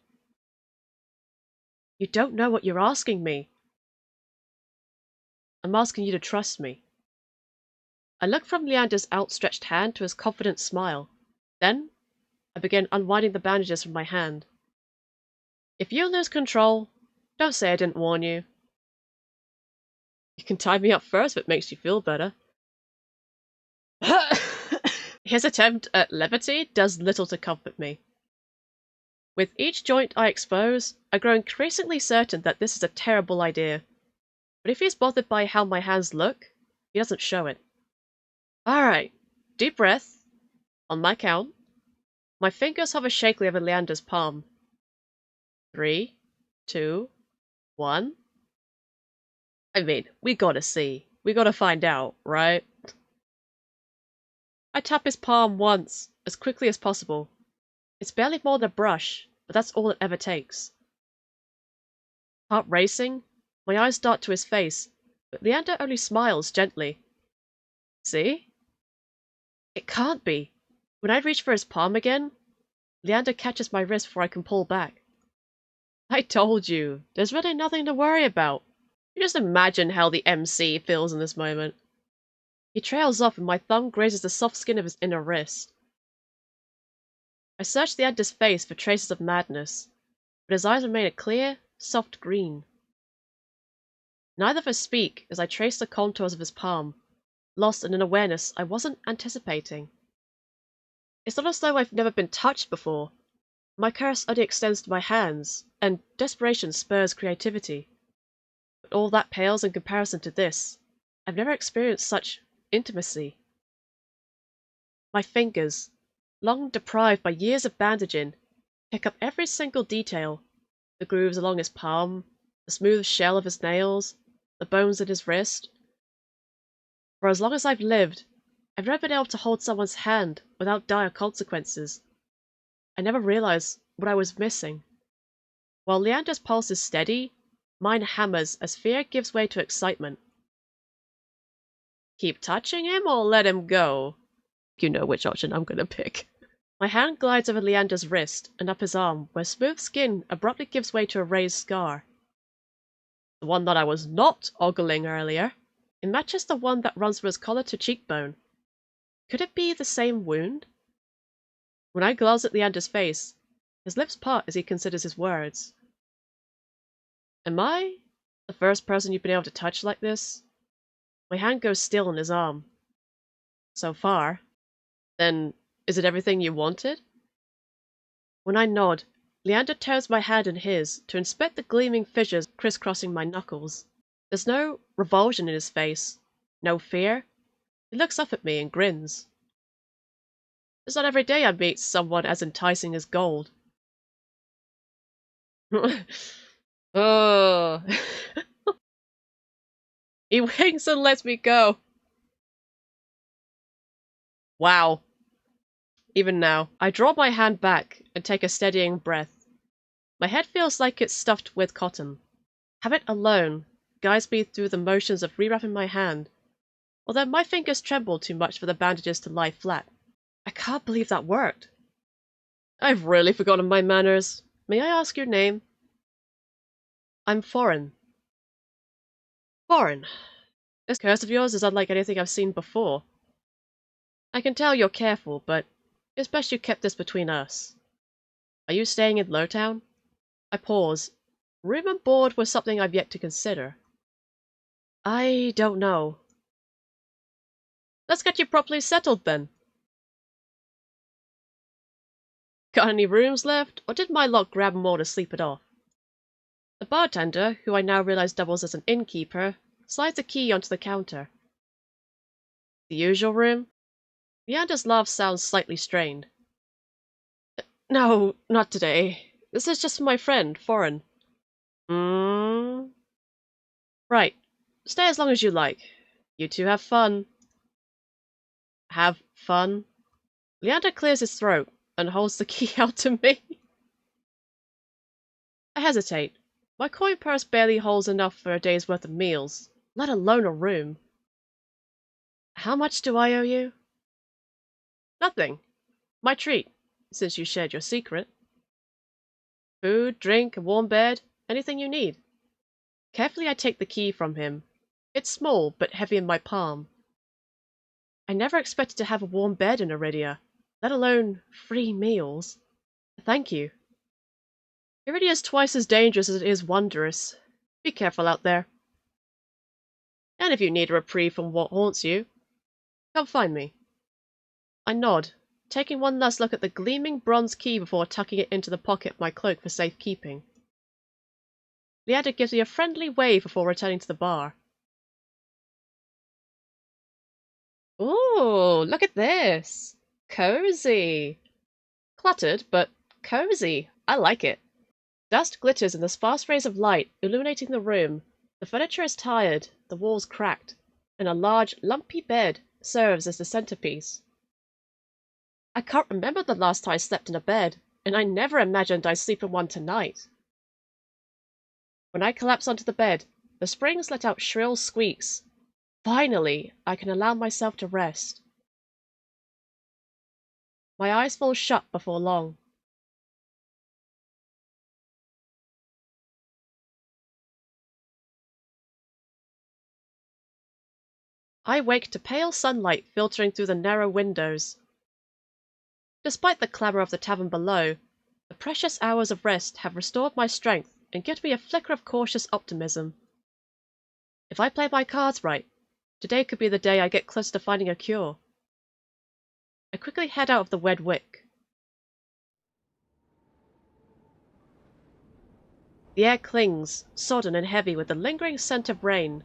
You don't know what you're asking me. I'm asking you to trust me. I look from Leander's outstretched hand to his confident smile. Then, I begin unwinding the bandages from my hand. If you lose control, don't say I didn't warn you. You can tie me up first if it makes you feel better. His attempt at levity does little to comfort me. With each joint I expose, I grow increasingly certain that this is a terrible idea. But if he's bothered by how my hands look, he doesn't show it. Alright, deep breath. On my count. My fingers hover shakily over Leander's palm. 3, 2, 1. I mean, we gotta see. We gotta find out, right? I tap his palm once, as quickly as possible. It's barely more than a brush, but that's all it ever takes. Heart racing, my eyes dart to his face, But Leander only smiles gently. See? It can't be. When I reach for his palm again, Leander catches my wrist before I can pull back. I told you, there's really nothing to worry about. You just imagine how the MC feels in this moment. He trails off and my thumb grazes the soft skin of his inner wrist. I search Leander's face for traces of madness, but his eyes remain a clear, soft green. Neither of us speak as I trace the contours of his palm, lost in an awareness I wasn't anticipating. It's not as though I've never been touched before. My curse only extends to my hands, and desperation spurs creativity. But all that pales in comparison to this. I've never experienced such intimacy. My fingers, long deprived by years of bandaging, pick up every single detail. The grooves along his palm, the smooth shell of his nails, the bones in his wrist. For as long as I've lived, I've never been able to hold someone's hand without dire consequences. I never realized what I was missing. While Leander's pulse is steady, mine hammers as fear gives way to excitement. Keep touching him or let him go? You know which option I'm gonna pick. My hand glides over Leander's wrist and up his arm, where smooth skin abruptly gives way to a raised scar. The one that I was not ogling earlier. It matches the one that runs from his collar to cheekbone. Could it be the same wound? When I glance at Leander's face, his lips part as he considers his words. Am I the first person you've been able to touch like this? My hand goes still on his arm. So far. Then, is it everything you wanted? When I nod, Leander turns my hand in his to inspect the gleaming fissures crisscrossing my knuckles. There's no revulsion in his face, no fear. He looks up at me and grins. It's not every day I meet someone as enticing as gold. Oh. He winks and lets me go. Wow. Even now, I draw my hand back and take a steadying breath. My head feels like it's stuffed with cotton. Habit alone guides me through the motions of rewrapping my hand, although my fingers tremble too much for the bandages to lie flat. I can't believe that worked. I've really forgotten my manners. May I ask your name? I'm foreign. Foreign. This curse of yours is unlike anything I've seen before. I can tell you're careful, but it's best you kept this between us. Are you staying in Lowtown? I pause. Room and board was something I've yet to consider. I don't know. Let's get you properly settled then. Got any rooms left, or did my lot grab 'em all to sleep it off? The bartender, who I now realize doubles as an innkeeper, slides a key onto the counter. The usual room? Leander's laugh sounds slightly strained. No, not today. This is just for my friend, Foreign. Right. Stay as long as you like. You two have fun. Have fun? Leander clears his throat and holds the key out to me. I hesitate. My coin purse barely holds enough for a day's worth of meals, let alone a room. How much do I owe you? Nothing. My treat, since you shared your secret. Food, drink, a warm bed, anything you need. Carefully I take the key from him. It's small, but heavy in my palm. I never expected to have a warm bed in Eridia, let alone free meals. Thank you. Iridia's twice as dangerous as it is wondrous. Be careful out there. And if you need a reprieve from what haunts you, come find me. I nod, taking one last look at the gleaming bronze key before tucking it into the pocket of my cloak for safekeeping. Leander gives me a friendly wave before returning to the bar. Ooh, look at this! Cozy! Cluttered, but cozy. I like it. Dust glitters in the sparse rays of light illuminating the room. The furniture is tired, the walls cracked, and a large, lumpy bed serves as the centerpiece. I can't remember the last time I slept in a bed, and I never imagined I'd sleep in one tonight. When I collapse onto the bed, The springs let out shrill squeaks. Finally, I can allow myself to rest. My eyes fall shut before long. I wake to pale sunlight filtering through the narrow windows. Despite the clamour of the tavern below, the precious hours of rest have restored my strength and given me a flicker of cautious optimism. If I play my cards right, today could be the day I get close to finding a cure. I quickly head out of the wed wick. The air clings, sodden and heavy with the lingering scent of rain.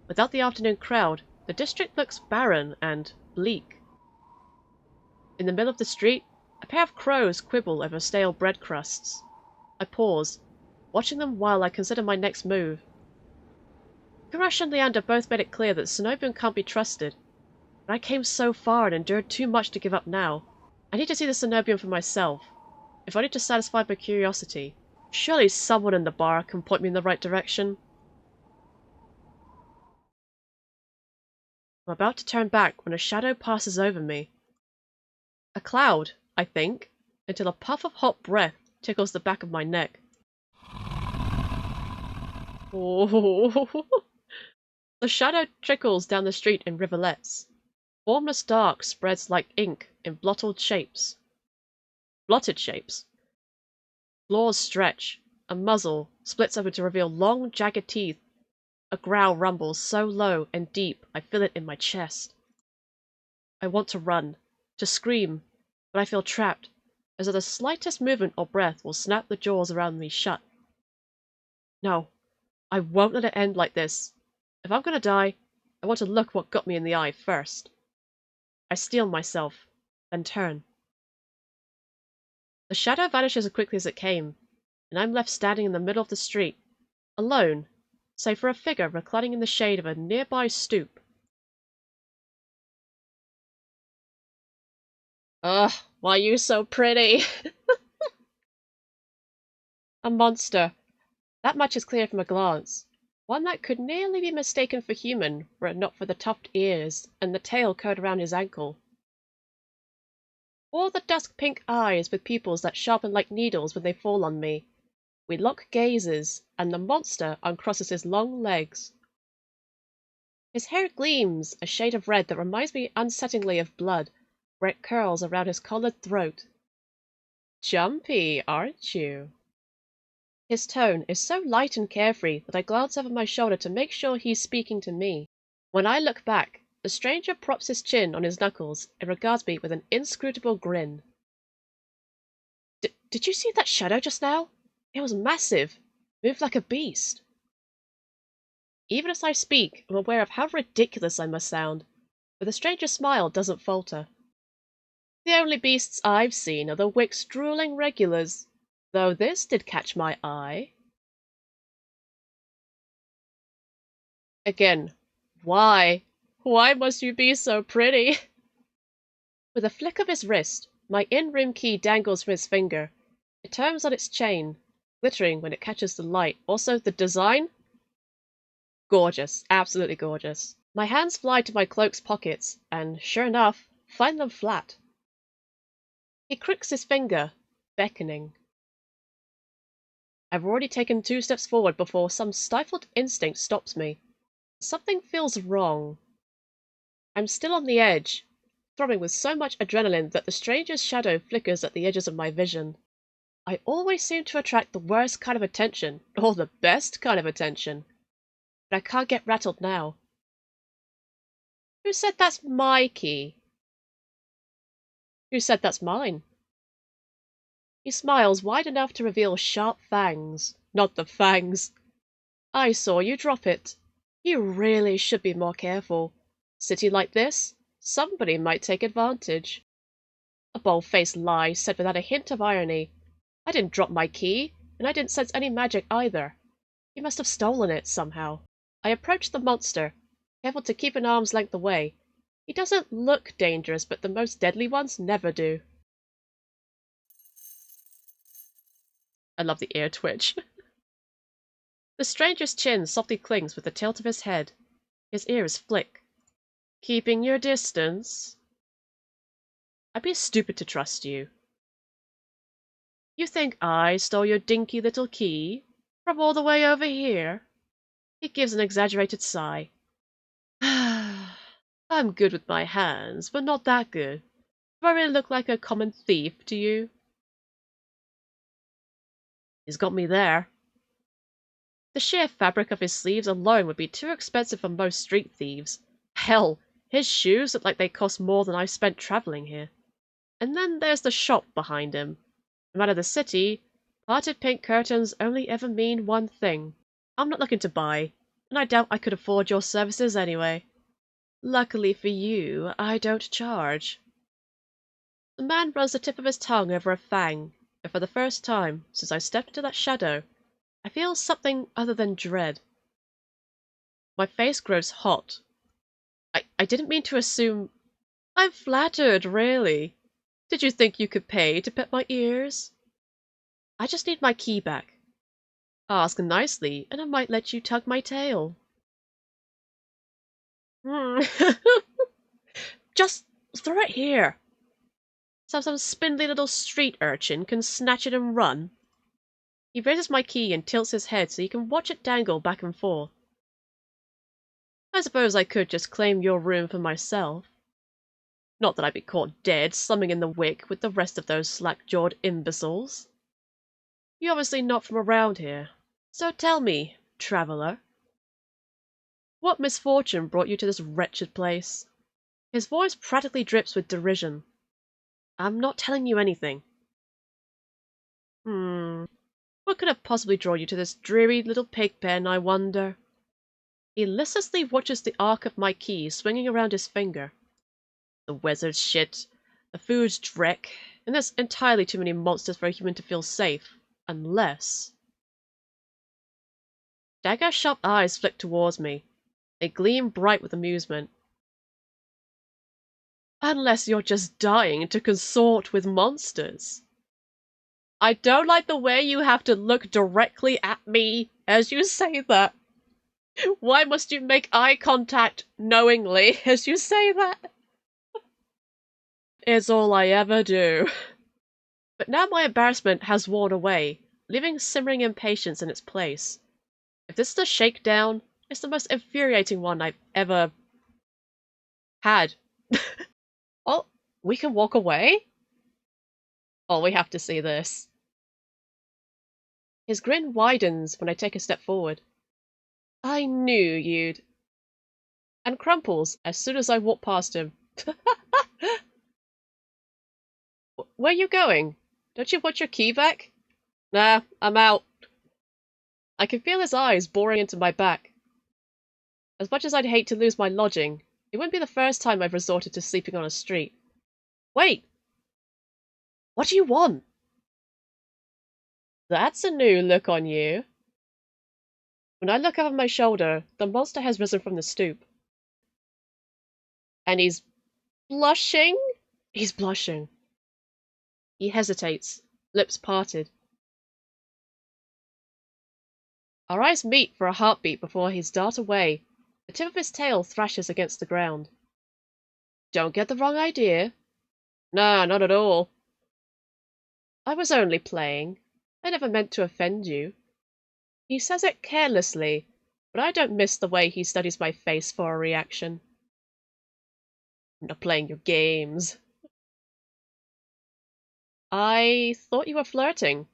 Without the afternoon crowd, the district looks barren and bleak. In the middle of the street, a pair of crows quibble over stale bread crusts. I pause, watching them while I consider my next move. Kuras and Leander both made it clear that Senobium can't be trusted, but I came so far and endured too much to give up now. I need to see the Senobium for myself, if only to satisfy my curiosity. Surely someone in the bar can point me in the right direction. I'm about to turn back when a shadow passes over me. A cloud, I think, until a puff of hot breath tickles the back of my neck. Oh. The shadow trickles down the street in rivulets. Formless dark spreads like ink in blotted shapes. Claws stretch. A muzzle splits open to reveal long, jagged teeth. A growl rumbles so low and deep I feel it in my chest. I want to run, to scream, but I feel trapped, as though the slightest movement or breath will snap the jaws around me shut. No, I won't let it end like this. If I'm gonna die, I want to look what got me in the eye first. I steel myself, then turn. The shadow vanishes as quickly as it came, and I'm left standing in the middle of the street, alone, save for a figure reclining in the shade of a nearby stoop. Ugh, why you so pretty? A monster. That much is clear from a glance. One that could nearly be mistaken for human were it not for the tufted ears and the tail curled around his ankle. Or the dusk pink eyes with pupils that sharpen like needles when they fall on me. We lock gazes, and the monster uncrosses his long legs. His hair gleams a shade of red that reminds me unsettlingly of blood, where it curls around his collared throat. Jumpy, aren't you? His tone is so light and carefree that I glance over my shoulder to make sure he's speaking to me. When I look back, the stranger props his chin on his knuckles and regards me with an inscrutable grin. Did you see that shadow just now? It was massive, moved like a beast. Even as I speak, I'm aware of how ridiculous I must sound, but the stranger's smile doesn't falter. The only beasts I've seen are the Wick's drooling regulars, though this did catch my eye. Again, why? Why must you be so pretty? With a flick of his wrist, my in-room key dangles from his finger. It turns on its chain, glittering when it catches the light. Also, the design? Gorgeous, absolutely gorgeous. My hands fly to my cloak's pockets, and sure enough, find them flat. He crooks his finger, beckoning. I've already taken 2 steps forward before some stifled instinct stops me. Something feels wrong. I'm still on the edge, throbbing with so much adrenaline that the stranger's shadow flickers at the edges of my vision. I always seem to attract the worst kind of attention, or the best kind of attention. But I can't get rattled now. Who said that's my key? Who said that's mine? He smiles wide enough to reveal sharp fangs. Not the fangs. I saw you drop it. You really should be more careful. City like this, somebody might take advantage. A bold-faced lie said without a hint of irony. I didn't drop my key, and I didn't sense any magic either. He must have stolen it somehow. I approach the monster, careful to keep an arm's length away. He doesn't look dangerous, but the most deadly ones never do. I love the ear twitch. The stranger's chin softly clings with the tilt of his head. His ears flick. Keeping your distance? I'd be stupid to trust you. You think I stole your dinky little key? From all the way over here? He gives an exaggerated sigh. I'm good with my hands, but not that good. Do I really look like a common thief to you? He's got me there. The sheer fabric of his sleeves alone would be too expensive for most street thieves. Hell, his shoes look like they cost more than I've spent traveling here. And then there's the shop behind him. No matter the city, parted pink curtains only ever mean one thing. I'm not looking to buy, and I doubt I could afford your services anyway. Luckily for you, I don't charge. The man runs the tip of his tongue over a fang, and for the first time since I stepped into that shadow, I feel something other than dread. My face grows hot. I didn't mean to assume... I'm flattered, really. Did you think you could pay to pet my ears? I just need my key back. Ask nicely, and I might let you tug my tail. Just throw it here. So some spindly little street urchin can snatch it and run. He raises my key and tilts his head so you can watch it dangle back and forth. I suppose I could just claim your room for myself. Not that I'd be caught dead, slumming in the wick with the rest of those slack-jawed imbeciles. You're obviously not from around here. So tell me, traveller, what misfortune brought you to this wretched place? His voice practically drips with derision. I'm not telling you anything. What could have possibly drawn you to this dreary little pig pen, I wonder? He listlessly watches the arc of my key swinging around his finger. The weather's shit, the food's dreck, and there's entirely too many monsters for a human to feel safe, unless... Dagger-sharp eyes flick towards me. They gleam bright with amusement. Unless you're just dying to consort with monsters. I don't like the way you have to look directly at me as you say that. Why must you make eye contact knowingly as you say that? It's all I ever do. But now my embarrassment has worn away, leaving simmering impatience in its place. If this is a shakedown, it's the most infuriating one I've ever had. Oh, we can walk away? Oh, we have to see this. His grin widens when I take a step forward. I knew you'd... And crumples as soon as I walk past him. Where are you going? Don't you want your key back? Nah, I'm out. I can feel his eyes boring into my back. As much as I'd hate to lose my lodging, it wouldn't be the first time I've resorted to sleeping on a street. Wait! What do you want? That's a new look on you. When I look over my shoulder, the monster has risen from the stoop. And he's blushing? He's blushing. He hesitates, lips parted. Our eyes meet for a heartbeat before he darts away. The tip of his tail thrashes against the ground. Don't get the wrong idea. Nah, not at all. I was only playing. I never meant to offend you. He says it carelessly, but I don't miss the way he studies my face for a reaction. I'm not playing your games. I thought you were flirting.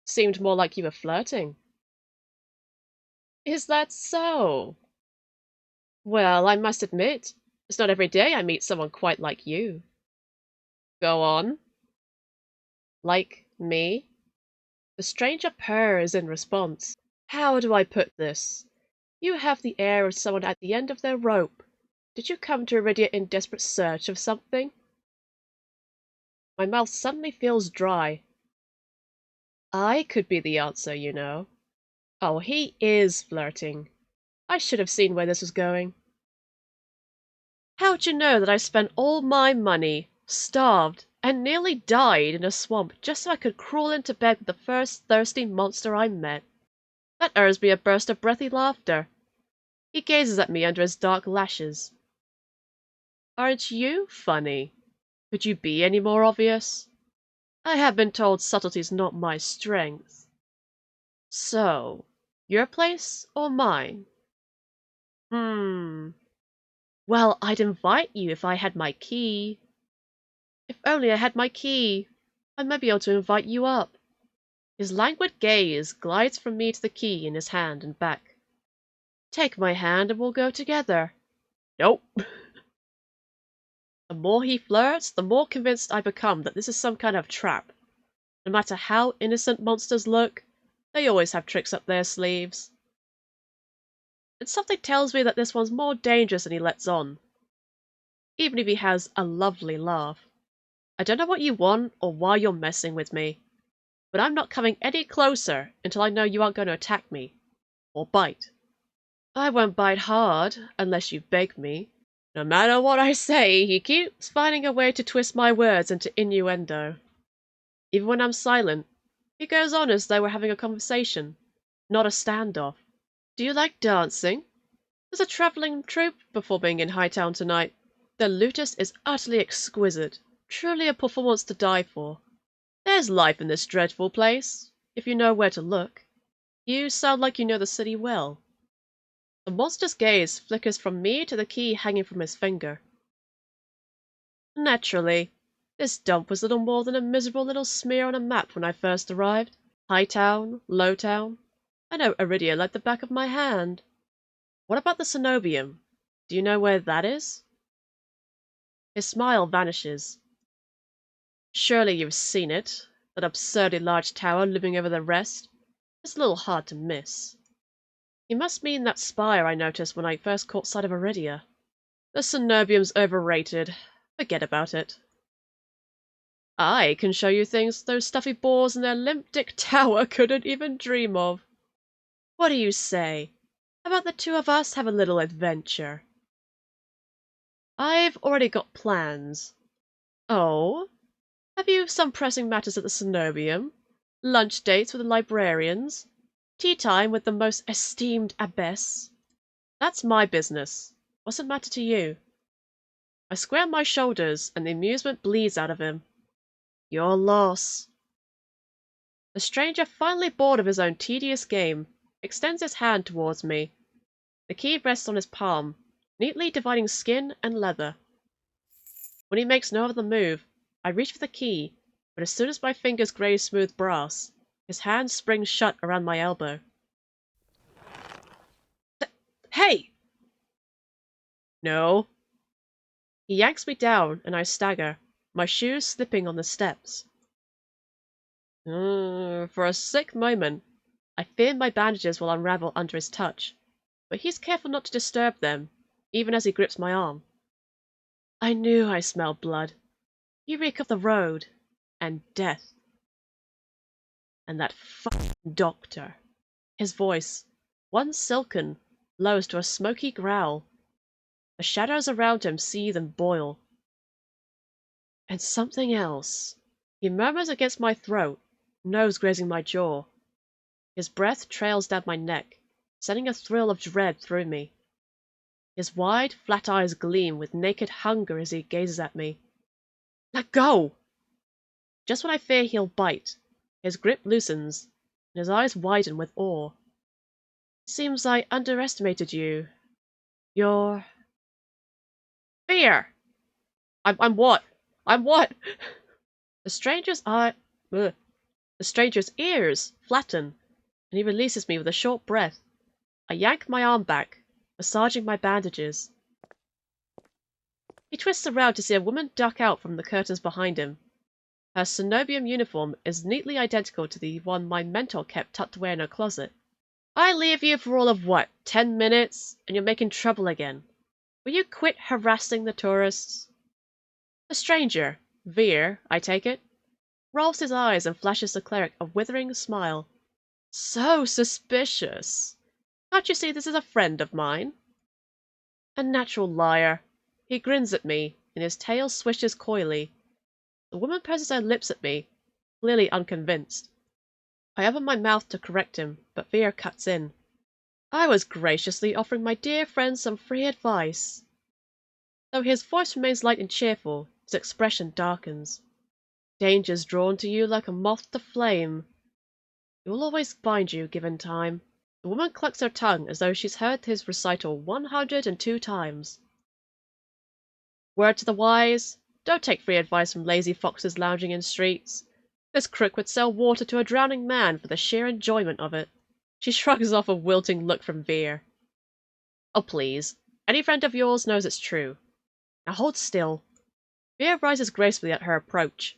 Seemed more like you were flirting. Is that so? Well, I must admit, it's not every day I meet someone quite like you. Go on. Like me? The stranger purrs in response. How do I put this? You have the air of someone at the end of their rope. Did you come to Eridia in desperate search of something? My mouth suddenly feels dry. I could be the answer, you know. Oh, he is flirting. I should have seen where this was going. How'd you know that I spent all my money, starved, and nearly died in a swamp just so I could crawl into bed with the first thirsty monster I met? That earns me a burst of breathy laughter. He gazes at me under his dark lashes. Aren't you funny? Could you be any more obvious? I have been told subtlety's not my strength. So, your place or mine? Well, I'd invite you if I had my key. If only I had my key, I might be able to invite you up. His languid gaze glides from me to the key in his hand and back. Take my hand and we'll go together. Nope. The more he flirts, the more convinced I become that this is some kind of trap. No matter how innocent monsters look, they always have tricks up their sleeves. And something tells me that this one's more dangerous than he lets on. Even if he has a lovely laugh. I don't know what you want or why you're messing with me, but I'm not coming any closer until I know you aren't going to attack me. Or bite. I won't bite hard unless you beg me. No matter what I say, he keeps finding a way to twist my words into innuendo. Even when I'm silent, he goes on as though we're having a conversation, not a standoff. Do you like dancing? There's a travelling troupe performing in Hightown tonight. The lutist is utterly exquisite, truly a performance to die for. There's life in this dreadful place, if you know where to look. You sound like you know the city well. The monster's gaze flickers from me to the key hanging from his finger. Naturally, this dump was little more than a miserable little smear on a map when I first arrived. Hightown, Lowtown. I know Eridia like the back of my hand. What about the Senobium? Do you know where that is? His smile vanishes. Surely you've seen it, that absurdly large tower looming over the rest. It's a little hard to miss. He must mean that spire I noticed when I first caught sight of Eridia. The Senobium's overrated. Forget about it. I can show you things those stuffy bores in their limp-dick tower couldn't even dream of. What do you say? How about the two of us have a little adventure? I've already got plans. Oh? Have you some pressing matters at the Senobium? Lunch dates with the librarians? Tea time with the most esteemed abbess? That's my business. What's it matter to you? I square my shoulders, and the amusement bleeds out of him. Your loss. The stranger, finally bored of his own tedious game, extends his hand towards me. The key rests on his palm, neatly dividing skin and leather. When he makes no other move, I reach for the key, but as soon as my fingers graze smooth brass, his hand springs shut around my elbow. Hey! No. He yanks me down, and I stagger, my shoes slipping on the steps. For a sick moment, I fear my bandages will unravel under his touch, but he's careful not to disturb them, even as he grips my arm. I knew I smelled blood. You reek of the road, and death. And that f***ing doctor. His voice, once silken, lowers to a smoky growl. The shadows around him seethe and boil. And something else. He murmurs against my throat, nose grazing my jaw. His breath trails down my neck, sending a thrill of dread through me. His wide, flat eyes gleam with naked hunger as he gazes at me. Let go! Just when I fear he'll bite, his grip loosens, and his eyes widen with awe. Seems I underestimated you. You're... Vere! I'm what? I'm what? The stranger's ears flatten, and he releases me with a short breath. I yank my arm back, massaging my bandages. He twists around to see a woman duck out from the curtains behind him. Her Senobium uniform is neatly identical to the one my mentor kept tucked away in her closet. I leave you for all of what, 10 minutes, and you're making trouble again. Will you quit harassing the tourists? The stranger, Vere, I take it, rolls his eyes and flashes the cleric a withering smile. So suspicious. Can't you see this is a friend of mine? A natural liar. He grins at me, and his tail swishes coyly. The woman purses her lips at me, clearly unconvinced. I open my mouth to correct him, but Vere cuts in. I was graciously offering my dear friend some free advice. Though his voice remains light and cheerful, his expression darkens. Danger's drawn to you like a moth to flame. It will always find you, given time. The woman clucks her tongue as though she's heard his recital 102 times. Word to the wise, don't take free advice from lazy foxes lounging in streets. This crook would sell water to a drowning man for the sheer enjoyment of it. She shrugs off a wilting look from Vere. Oh please, any friend of yours knows it's true. Now hold still. Vere rises gracefully at her approach.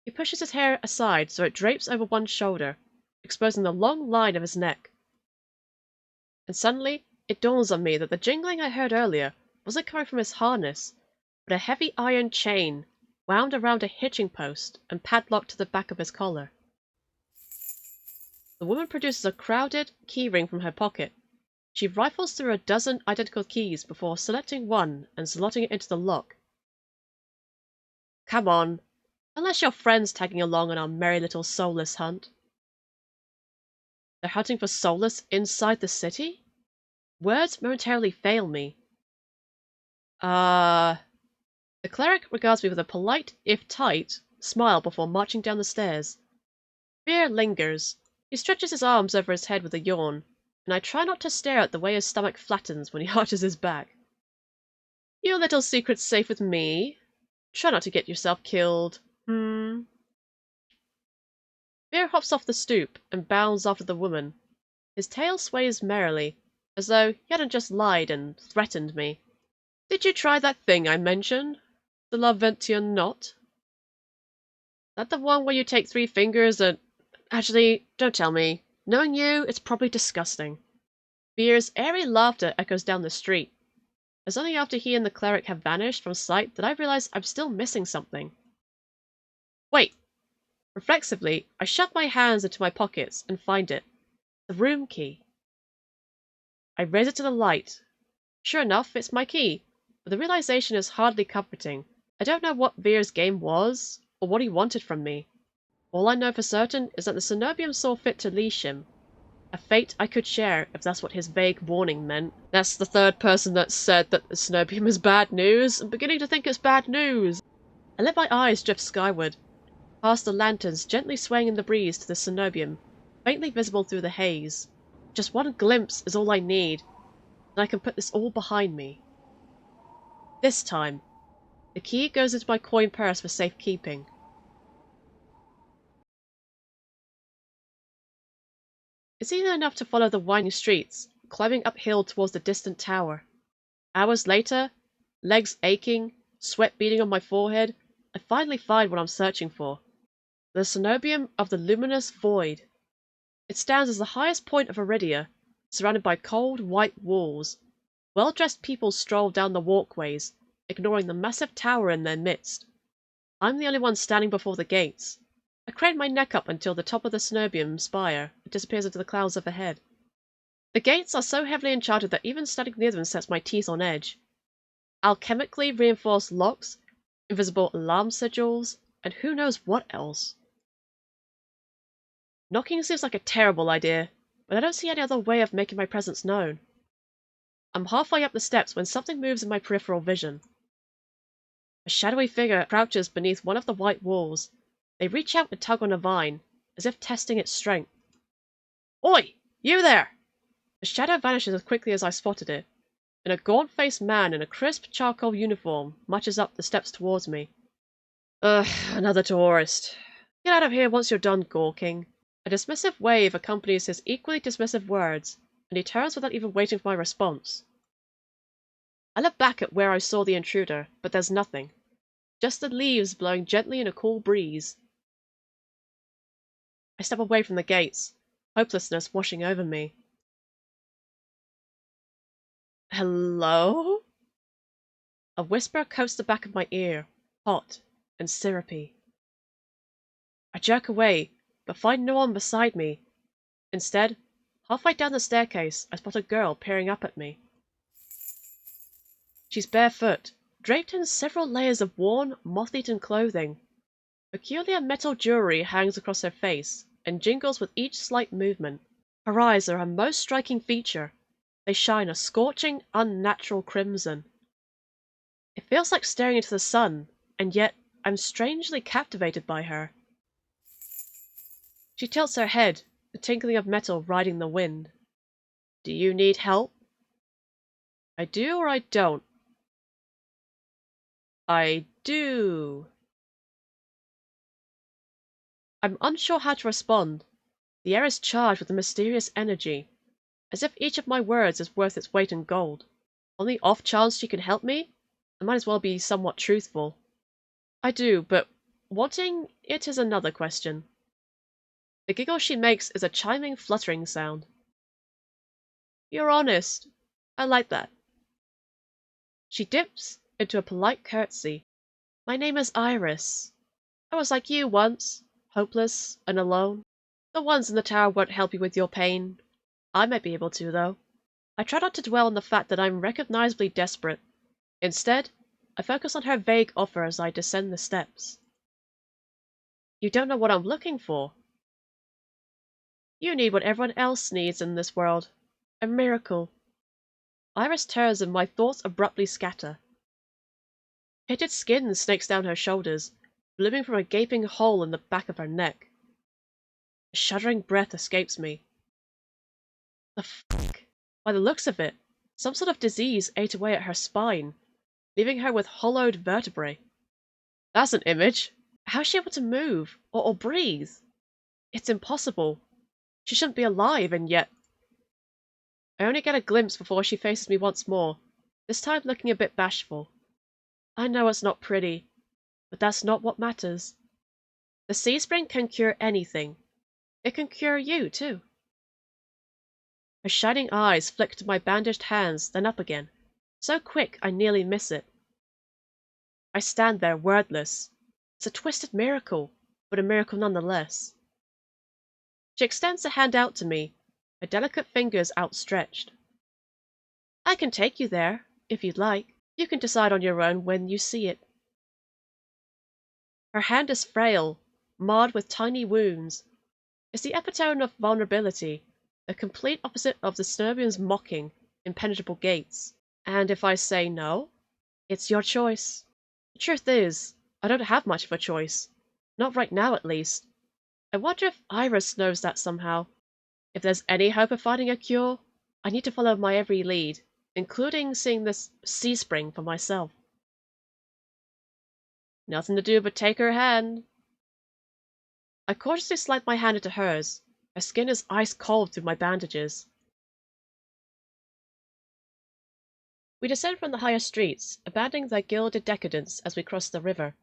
He pushes his hair aside so it drapes over one shoulder, exposing the long line of his neck. And suddenly, it dawns on me that the jingling I heard earlier wasn't coming from his harness, but a heavy iron chain wound around a hitching post and padlocked to the back of his collar. The woman produces a crowded keyring from her pocket. She rifles through a dozen identical keys before selecting one and slotting it into the lock. Come on, unless your friend's tagging along on our merry little soulless hunt. They're hunting for soulless inside the city? Words momentarily fail me. The cleric regards me with a polite, if tight, smile before marching down the stairs. Vere lingers. He stretches his arms over his head with a yawn, and I try not to stare at the way his stomach flattens when he arches his back. Your little secret's safe with me. Try not to get yourself killed. Vere hops off the stoop and bounds after the woman. His tail sways merrily, as though he hadn't just lied and threatened me. Did you try that thing I mentioned? The Laventian knot? That the one where you take 3 fingers and... Actually, don't tell me. Knowing you, it's probably disgusting. Vere's airy laughter echoes down the street. It's only after he and the cleric have vanished from sight that I realize I'm still missing something. Wait! Reflexively, I shove my hands into my pockets and find it. The room key. I raise it to the light. Sure enough, it's my key, but the realization is hardly comforting. I don't know what Vere's game was, or what he wanted from me. All I know for certain is that the Senobium saw fit to leash him. A fate I could share, if that's what his vague warning meant. That's the third person that said that the Senobium is bad news. I'm beginning to think it's bad news. I let my eyes drift skyward, past the lanterns gently swaying in the breeze to the Senobium, faintly visible through the haze. Just one glimpse is all I need, and I can put this all behind me. This time, the key goes into my coin purse for safekeeping. It's easy enough to follow the winding streets, climbing uphill towards the distant tower. Hours later, legs aching, sweat beading on my forehead, I finally find what I'm searching for. The Senobium of the Luminous Void. It stands as the highest point of Eridia, surrounded by cold, white walls. Well-dressed people stroll down the walkways, ignoring the massive tower in their midst. I'm the only one standing before the gates. I crane my neck up until the top of the Senobium spire disappears into the clouds overhead. The gates are so heavily enchanted that even standing near them sets my teeth on edge. Alchemically reinforced locks, invisible alarm sigils, and who knows what else. Knocking seems like a terrible idea, but I don't see any other way of making my presence known. I'm halfway up the steps when something moves in my peripheral vision. A shadowy figure crouches beneath one of the white walls. They reach out and tug on a vine, as if testing its strength. Oi! You there! The shadow vanishes as quickly as I spotted it, and a gaunt-faced man in a crisp charcoal uniform marches up the steps towards me. Ugh, another tourist. Get out of here once you're done gawking. A dismissive wave accompanies his equally dismissive words, and he turns without even waiting for my response. I look back at where I saw the intruder, but there's nothing. Just the leaves blowing gently in a cool breeze. I step away from the gates, hopelessness washing over me. Hello? A whisper coats the back of my ear, hot and syrupy. I jerk away, but find no one beside me. Instead, halfway down the staircase, I spot a girl peering up at me. She's barefoot, draped in several layers of worn, moth-eaten clothing. Peculiar metal jewelry hangs across her face, and jingles with each slight movement. Her eyes are her most striking feature. They shine a scorching, unnatural crimson. It feels like staring into the sun, and yet I'm strangely captivated by her. She tilts her head, the tinkling of metal riding the wind. Do you need help? I do or I don't? I do. I'm unsure how to respond. The air is charged with a mysterious energy, as if each of my words is worth its weight in gold. On the off chance she can help me, I might as well be somewhat truthful. I do, but wanting it is another question. The giggle she makes is a chiming, fluttering sound. You're honest. I like that. She dips into a polite curtsy. My name is Iris. I was like you once, hopeless and alone. The ones in the tower won't help you with your pain. I might be able to, though. I try not to dwell on the fact that I'm recognizably desperate. Instead, I focus on her vague offer as I descend the steps. You don't know what I'm looking for. You need what everyone else needs in this world. A miracle. Iris turns and my thoughts abruptly scatter. Pitted skin snakes down her shoulders, blooming from a gaping hole in the back of her neck. A shuddering breath escapes me. The fuck? By the looks of it, some sort of disease ate away at her spine, leaving her with hollowed vertebrae. That's an image. How's she able to move or breathe? It's impossible. She shouldn't be alive, and yet... I only get a glimpse before she faces me once more, this time looking a bit bashful. I know it's not pretty, but that's not what matters. The sea spring can cure anything. It can cure you, too. Her shining eyes flick to my bandaged hands, then up again, so quick I nearly miss it. I stand there wordless. It's a twisted miracle, but a miracle nonetheless. She extends a hand out to me, her delicate fingers outstretched. I can take you there, if you'd like. You can decide on your own when you see it. Her hand is frail, marred with tiny wounds. It's the epitome of vulnerability, the complete opposite of the Senobium's mocking, impenetrable gates. And if I say no, it's your choice. The truth is, I don't have much of a choice. Not right now, at least. I wonder if Iris knows that somehow. If there's any hope of finding a cure, I need to follow my every lead, including seeing this sea spring for myself. Nothing to do but take her hand. I cautiously slide my hand into hers. Her skin is ice cold through my bandages. We descend from the higher streets, abandoning their gilded decadence as we cross the river.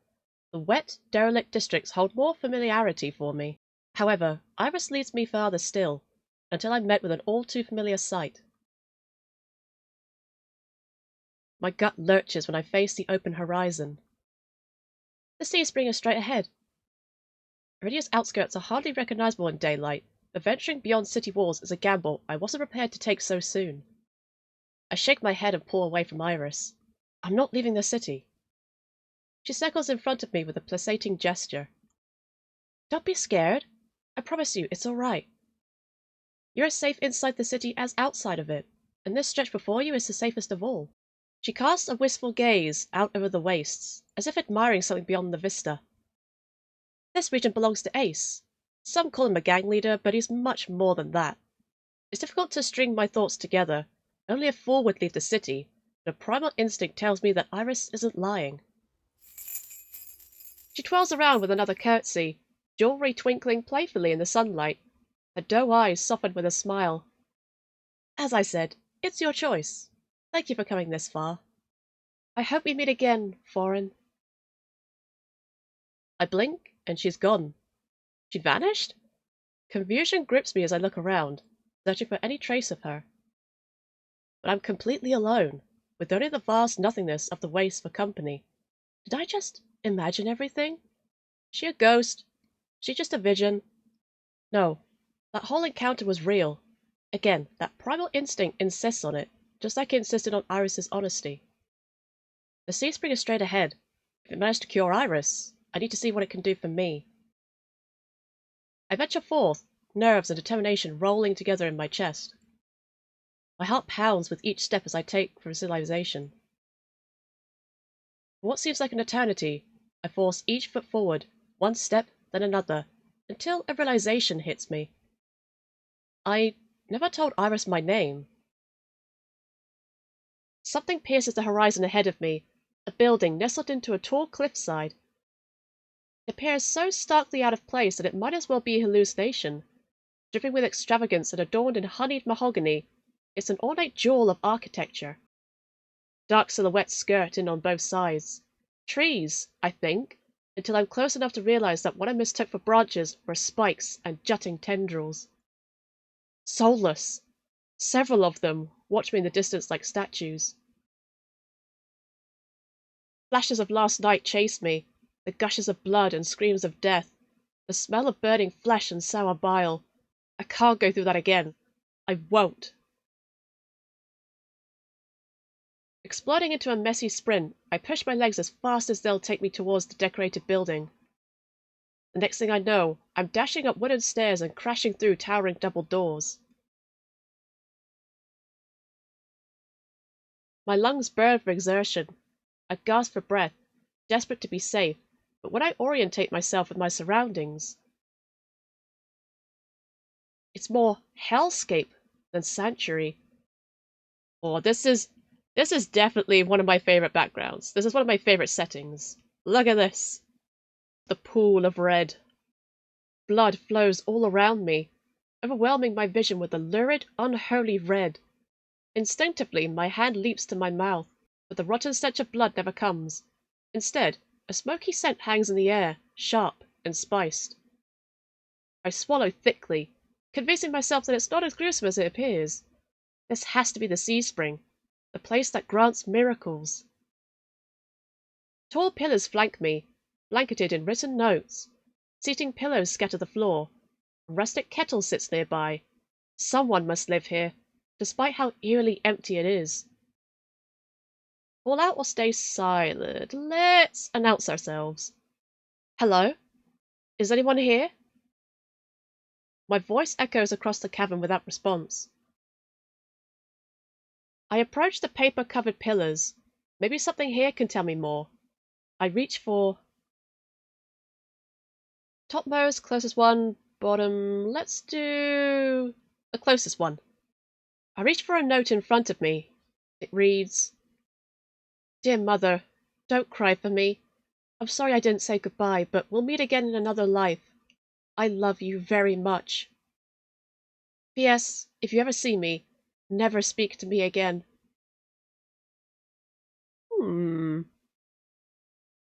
The wet, derelict districts hold more familiarity for me. However, Iris leads me farther still, until I'm met with an all-too-familiar sight. My gut lurches when I face the open horizon. The sea spring is straight ahead. Eridia's outskirts are hardly recognizable in daylight, but venturing beyond city walls is a gamble I wasn't prepared to take so soon. I shake my head and pull away from Iris. I'm not leaving the city. She circles in front of me with a placating gesture. Don't be scared. I promise you, it's all right. You're as safe inside the city as outside of it, and this stretch before you is the safest of all. She casts a wistful gaze out over the wastes, as if admiring something beyond the vista. This region belongs to Ace. Some call him a gang leader, but he's much more than that. It's difficult to string my thoughts together. Only a fool would leave the city, but a primal instinct tells me that Iris isn't lying. She twirls around with another curtsy, jewelry twinkling playfully in the sunlight. Her doe eyes soften with a smile. As I said, it's your choice. Thank you for coming this far. I hope we meet again, Foreign. I blink, and she's gone. She vanished? Confusion grips me as I look around, searching for any trace of her. But I'm completely alone, with only the vast nothingness of the waste for company. Did I just imagine everything? Is she a ghost? Is she just a vision? No, that whole encounter was real. Again, that primal instinct insists on it, just like it insisted on Iris's honesty. The sea spring is straight ahead. If it managed to cure Iris, I need to see what it can do for me. I venture forth, nerves and determination rolling together in my chest. My heart pounds with each step as I take for civilization. For what seems like an eternity, I force each foot forward, one step, then another, until a realization hits me. I never told Iris my name. Something pierces the horizon ahead of me, a building nestled into a tall cliffside. It appears so starkly out of place that it might as well be a hallucination. Dripping with extravagance and adorned in honeyed mahogany, it's an ornate jewel of architecture. Dark silhouettes skirt in on both sides. Trees, I think, until I'm close enough to realize that what I mistook for branches were spikes and jutting tendrils. Soulless. Several of them watch me in the distance like statues. Flashes of last night chase me, the gushes of blood and screams of death, the smell of burning flesh and sour bile. I can't go through that again. I won't. Exploding into a messy sprint, I push my legs as fast as they'll take me towards the decorated building. The next thing I know, I'm dashing up wooden stairs and crashing through towering double doors. My lungs burn for exertion. I gasp for breath, desperate to be safe, but when I orientate myself with my surroundings, it's more hellscape than sanctuary. Oh, this is definitely one of my favorite backgrounds. This is one of my favorite settings. Look at this. The pool of red. Blood flows all around me, overwhelming my vision with a lurid, unholy red. Instinctively, my hand leaps to my mouth, but the rotten stench of blood never comes. Instead, a smoky scent hangs in the air, sharp and spiced. I swallow thickly, convincing myself that it's not as gruesome as it appears. This has to be the sea spring, the place that grants miracles. Tall pillars flank me, blanketed in written notes. Seating pillows scatter the floor. A rustic kettle sits nearby. Someone must live here, despite how eerily empty it is. Call out or stay silent. Let's announce ourselves. Hello? Is anyone here? My voice echoes across the cavern without response. I approach the paper-covered pillars. Maybe something here can tell me more. I reach for... Topmost, closest one, bottom... Let's do... the closest one. I reach for a note in front of me. It reads... Dear Mother, don't cry for me. I'm sorry I didn't say goodbye, but we'll meet again in another life. I love you very much. P.S. If you ever see me, never speak to me again.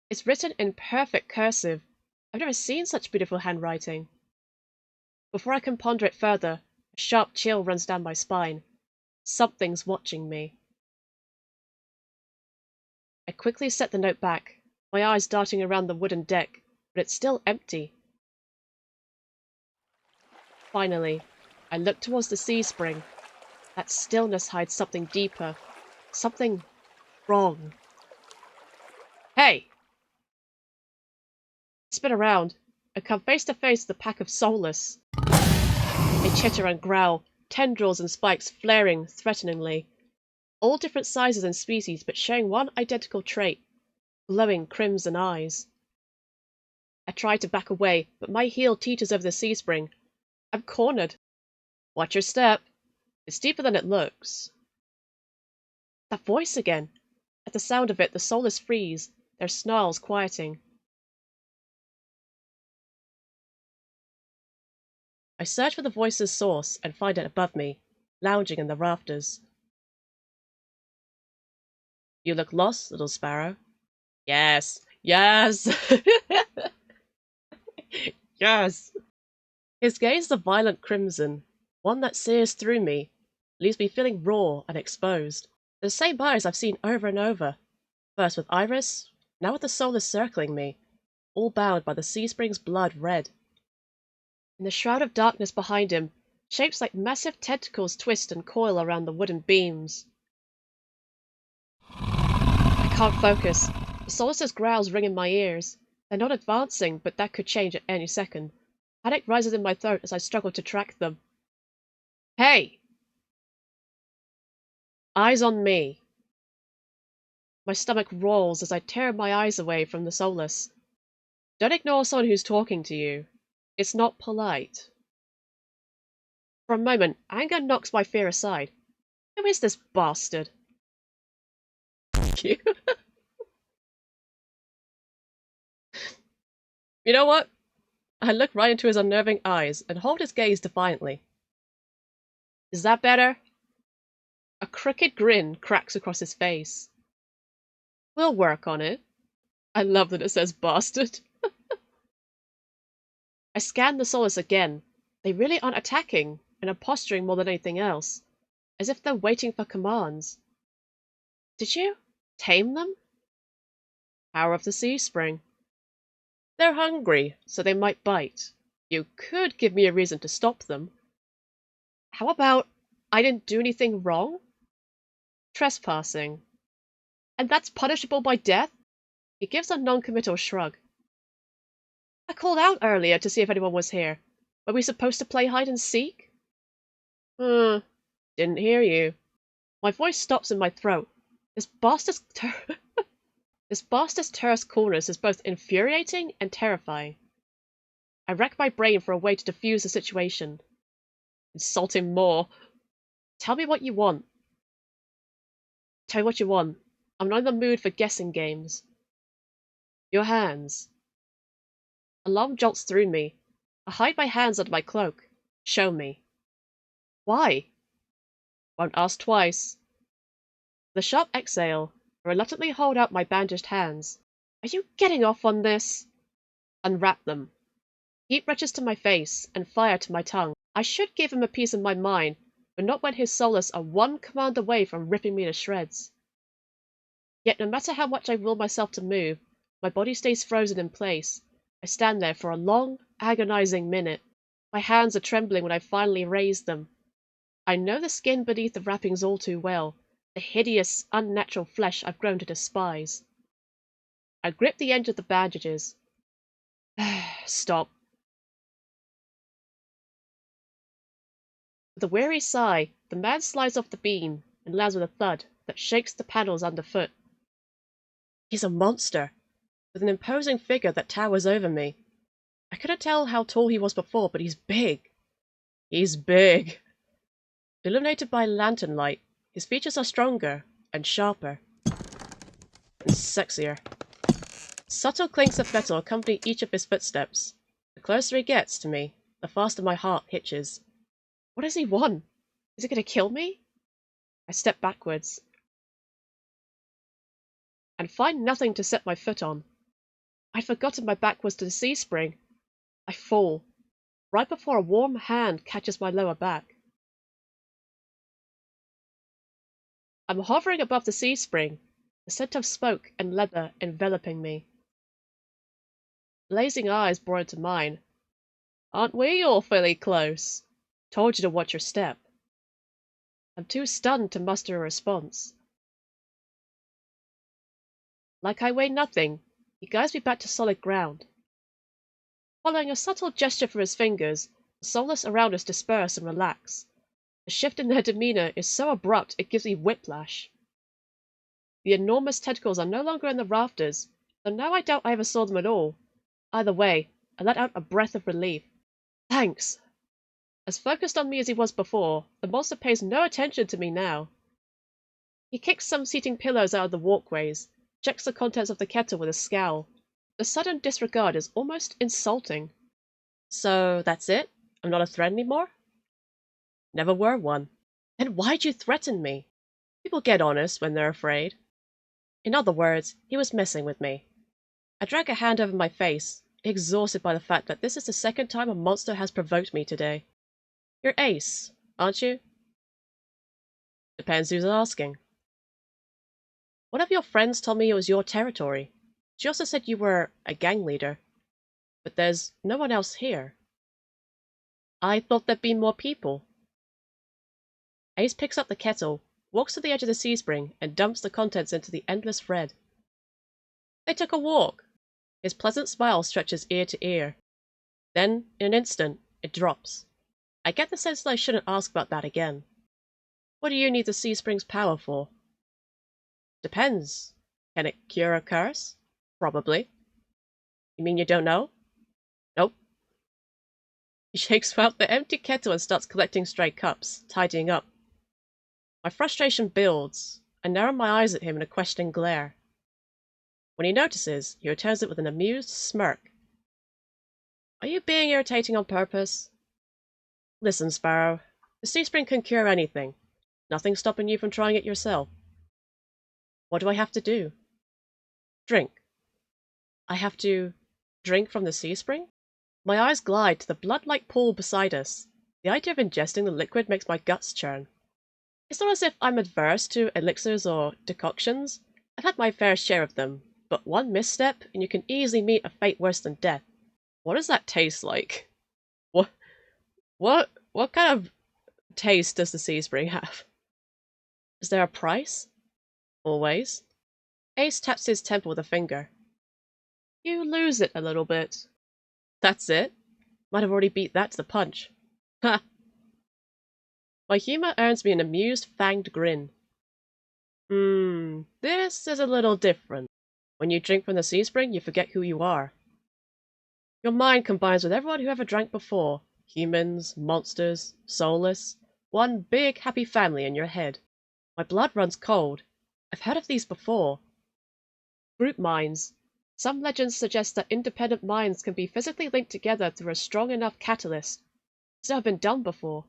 It's written in perfect cursive. I've never seen such beautiful handwriting. Before I can ponder it further, a sharp chill runs down my spine. Something's watching me. I quickly set the note back, my eyes darting around the wooden deck, but it's still empty. Finally, I look towards the sea spring. That stillness hides something deeper, something wrong. Hey! I spin around and come face to face with a pack of soulless. They chitter and growl, tendrils and spikes flaring threateningly. All different sizes and species, but sharing one identical trait, glowing crimson eyes. I try to back away, but my heel teeters over the sea spring. I'm cornered. Watch your step. It's deeper than it looks. That voice again. At the sound of it, the soulless freeze, their snarls quieting. I search for the voice's source and find it above me, lounging in the rafters. You look lost, little sparrow. Yes, yes, yes. His gaze is a violent crimson, one that sears through me, leaves me feeling raw and exposed. The same eyes I've seen over and over, first with Iris, now with the soulless circling me, all bound by the sea spring's blood red. In the shroud of darkness behind him, shapes like massive tentacles twist and coil around the wooden beams. I can't focus. The soulless's growls ring in my ears. They're not advancing, but that could change at any second. Panic rises in my throat as I struggle to track them. Hey! Eyes on me. My stomach rolls as I tear my eyes away from the soulless. Don't ignore someone who's talking to you. It's not polite. For a moment, anger knocks my fear aside. Who is this bastard? You. You know what? I look right into his unnerving eyes and hold his gaze defiantly. Is that better? A crooked grin cracks across his face. We'll work on it. I love that it says bastard. I scan the soulless again. They really aren't attacking, and are posturing more than anything else, as if they're waiting for commands. Did you tame them? Power of the sea spring. They're hungry, so they might bite. You could give me a reason to stop them. How about I didn't do anything wrong? Trespassing. And that's punishable by death? He gives a non-committal shrug. I called out earlier to see if anyone was here. Were we supposed to play hide and seek? Didn't hear you. My voice stops in my throat. This bastard's terse coolness is both infuriating and terrifying. I rack my brain for a way to defuse the situation. Insult him more. Tell me what you want. Tell me what you want. I'm not in the mood for guessing games. Your hands. Alarm jolts through me. I hide my hands under my cloak. Show me. Why? Won't ask twice. The sharp exhale, I reluctantly hold out my bandaged hands. Are you getting off on this? Unwrap them. Heat rushes to my face, and fire to my tongue. I should give him a piece of my mind, but not when his soulless are one command away from ripping me to shreds. Yet no matter how much I will myself to move, my body stays frozen in place. I stand there for a long, agonizing minute. My hands are trembling when I finally raise them. I know the skin beneath the wrappings all too well, the hideous, unnatural flesh I've grown to despise. I grip the end of the bandages. Stop. With a weary sigh, the man slides off the beam and lands with a thud that shakes the panels underfoot. He's a monster, with an imposing figure that towers over me. I couldn't tell how tall he was before, but he's big. He's big. Illuminated by lantern light, his features are stronger and sharper and sexier. Subtle clinks of metal accompany each of his footsteps. The closer he gets to me, the faster my heart hitches. What does he want? Is he going to kill me? I step backwards and find nothing to set my foot on. I'd forgotten my back was to the sea spring. I fall, right before a warm hand catches my lower back. I'm hovering above the sea spring, the scent of smoke and leather enveloping me. Blazing eyes bore into mine. Aren't we awfully close? Told you to watch your step. I'm too stunned to muster a response. Like I weigh nothing, he guides me back to solid ground. Following a subtle gesture from his fingers, the soulless around us disperse and relax. The shift in their demeanor is so abrupt it gives me whiplash. The enormous tentacles are no longer in the rafters, though now I doubt I ever saw them at all. Either way, I let out a breath of relief. Thanks. As focused on me as he was before, the monster pays no attention to me now. He kicks some seating pillows out of the walkways, checks the contents of the kettle with a scowl. The sudden disregard is almost insulting. So that's it? I'm not a threat anymore? Never were one. Then why'd you threaten me? People get honest when they're afraid. In other words, he was messing with me. I drag a hand over my face, exhausted by the fact that this is the second time a monster has provoked me today. You're Ace, aren't you? Depends who's asking. One of your friends told me it was your territory. She also said you were a gang leader. But there's no one else here. I thought there'd be more people. Ace picks up the kettle, walks to the edge of the sea spring, and dumps the contents into the endless red. They took a walk. His pleasant smile stretches ear to ear. Then, in an instant, it drops. I get the sense that I shouldn't ask about that again. What do you need the sea spring's power for? Depends. Can it cure a curse? Probably. You mean you don't know? Nope. He shakes out the empty kettle and starts collecting stray cups, tidying up. My frustration builds. I narrow my eyes at him in a questioning glare. When he notices, he returns it with an amused smirk. Are you being irritating on purpose? Listen, Sparrow. The sea spring can cure anything. Nothing stopping you from trying it yourself. What do I have to do? Drink. I have to drink from the sea spring? My eyes glide to the blood-like pool beside us. The idea of ingesting the liquid makes my guts churn. It's not as if I'm adverse to elixirs or decoctions. I've had my fair share of them, but one misstep and you can easily meet a fate worse than death. What does that taste like? What kind of taste does the sea spring have? Is there a price? Always. Ace taps his temple with a finger. You lose it a little bit. That's it? Might have already beat that to the punch. Ha! My humor earns me an amused, fanged grin. This is a little different. When you drink from the sea spring, you forget who you are. Your mind combines with everyone who ever drank before. Humans, monsters, soulless. One big, happy family in your head. My blood runs cold. I've heard of these before. Group minds. Some legends suggest that independent minds can be physically linked together through a strong enough catalyst. It's never been done before.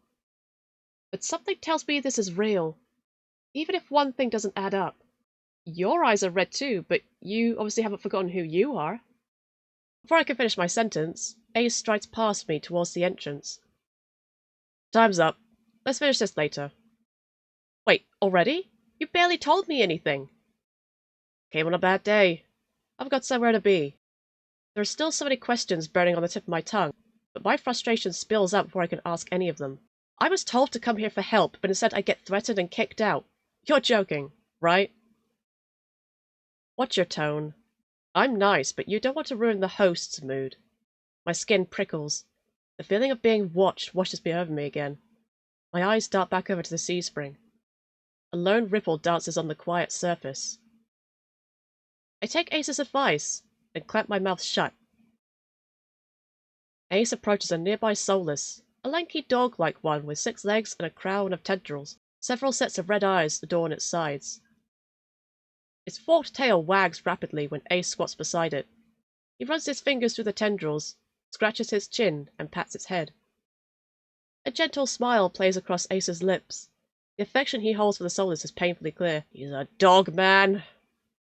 But something tells me this is real. Even if one thing doesn't add up. Your eyes are red too, but you obviously haven't forgotten who you are. Before I can finish my sentence, Ace strides past me towards the entrance. Time's up. Let's finish this later. Wait, already? You barely told me anything. Came on a bad day. I've got somewhere to be. There are still so many questions burning on the tip of my tongue, but my frustration spills out before I can ask any of them. I was told to come here for help, but instead I get threatened and kicked out. You're joking, right? Watch your tone. I'm nice, but you don't want to ruin the host's mood. My skin prickles. The feeling of being watched washes me over me again. My eyes dart back over to the sea spring. A lone ripple dances on the quiet surface. I take Ace's advice and clamp my mouth shut. Ace approaches a nearby soulless, a lanky dog-like one with 6 legs and a crown of tendrils, several sets of red eyes adorn its sides. Its forked tail wags rapidly when Ace squats beside it. He runs his fingers through the tendrils, scratches his chin, and pats its head. A gentle smile plays across Ace's lips. The affection he holds for the soulless is painfully clear. He's a dog man.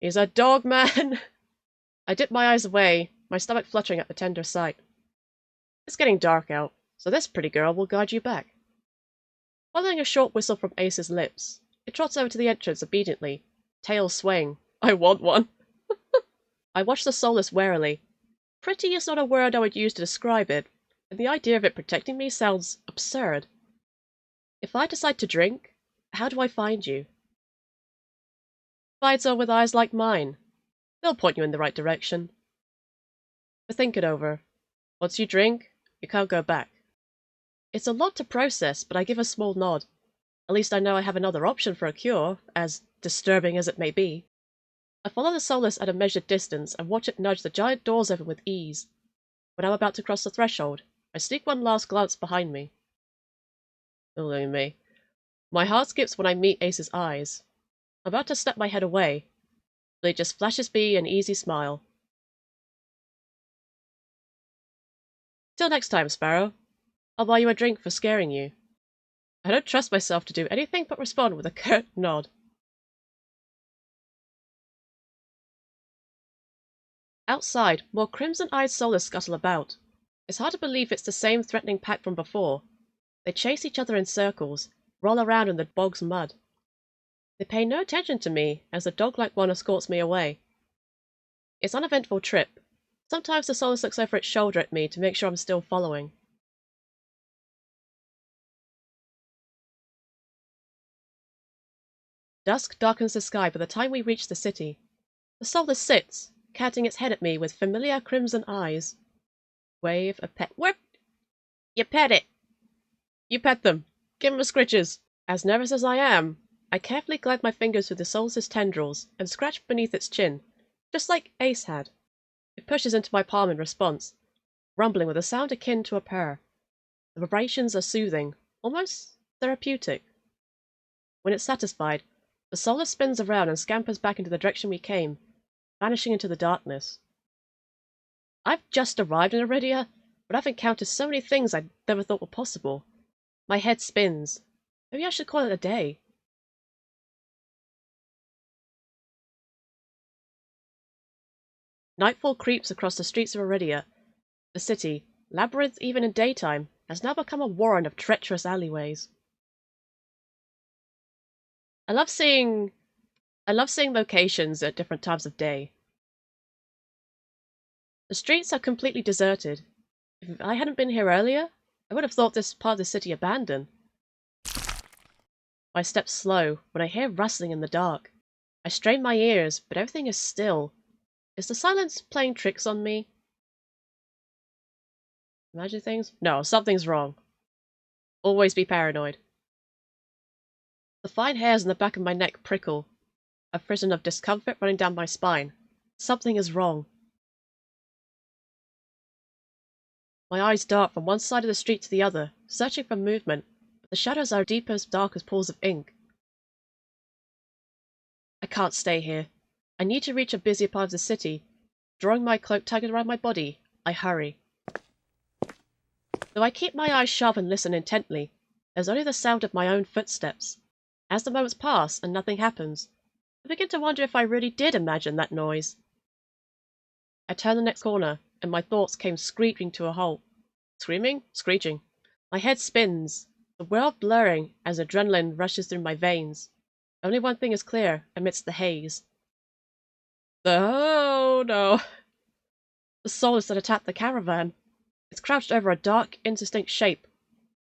He's a dog man. I dip my eyes away, my stomach fluttering at the tender sight. It's getting dark out, so this pretty girl will guide you back. Following a short whistle from Ace's lips, it trots over to the entrance obediently, tail swaying. I want one. I watch the soulless warily. Pretty is not a word I would use to describe it, and the idea of it protecting me sounds absurd. If I decide to drink, how do I find you? Find someone with eyes like mine. They'll point you in the right direction. But think it over. Once you drink, you can't go back. It's a lot to process, but I give a small nod. At least I know I have another option for a cure, as disturbing as it may be. I follow the soulless at a measured distance and watch it nudge the giant doors open with ease. When I'm about to cross the threshold, I sneak one last glance behind me. Believe me, my heart skips when I meet Ace's eyes. I'm about to snap my head away, but he just flashes me an easy smile. Till next time, Sparrow. I'll buy you a drink for scaring you. I don't trust myself to do anything but respond with a curt nod. Outside, more crimson-eyed soulless scuttle about. It's hard to believe it's the same threatening pack from before. They chase each other in circles, roll around in the bog's mud. They pay no attention to me as the dog-like one escorts me away. It's an uneventful trip. Sometimes the soulless looks over its shoulder at me to make sure I'm still following. Dusk darkens the sky by the time we reach the city. The soulless sits, catting its head at me with familiar crimson eyes. Wave a pet. Whip! You pet it! You pet them! Give them a scritches! As nervous as I am, I carefully glide my fingers through the Solus' tendrils and scratch beneath its chin, just like Ace had. It pushes into my palm in response, rumbling with a sound akin to a purr. The vibrations are soothing, almost therapeutic. When it's satisfied, the Solus spins around and scampers back into the direction we came, vanishing into the darkness. I've just arrived in Eridia, but I've encountered so many things I never thought were possible. My head spins. Maybe I should call it a day. Nightfall creeps across the streets of Eridia. The city, labyrinth even in daytime, has now become a warren of treacherous alleyways. I love seeing locations at different times of day. The streets are completely deserted. If I hadn't been here earlier, I would have thought this part of the city abandoned. My steps slow when I hear rustling in the dark. I strain my ears, but everything is still. Is the silence playing tricks on me? Imagine things? No, something's wrong. Always be paranoid. The fine hairs on the back of my neck prickle, a frisson of discomfort running down my spine. Something is wrong. My eyes dart from one side of the street to the other, searching for movement, but the shadows are deep as dark as pools of ink. I can't stay here. I need to reach a busier part of the city. Drawing my cloak tighter around my body, I hurry. Though I keep my eyes sharp and listen intently, there's only the sound of my own footsteps. As the moments pass and nothing happens, I begin to wonder if I really did imagine that noise. I turn the next corner, and my thoughts came screeching to a halt. Screaming? Screeching. My head spins, the world blurring as adrenaline rushes through my veins. Only one thing is clear amidst the haze. Oh no. The Solus that attacked the caravan. It's crouched over a dark, indistinct shape.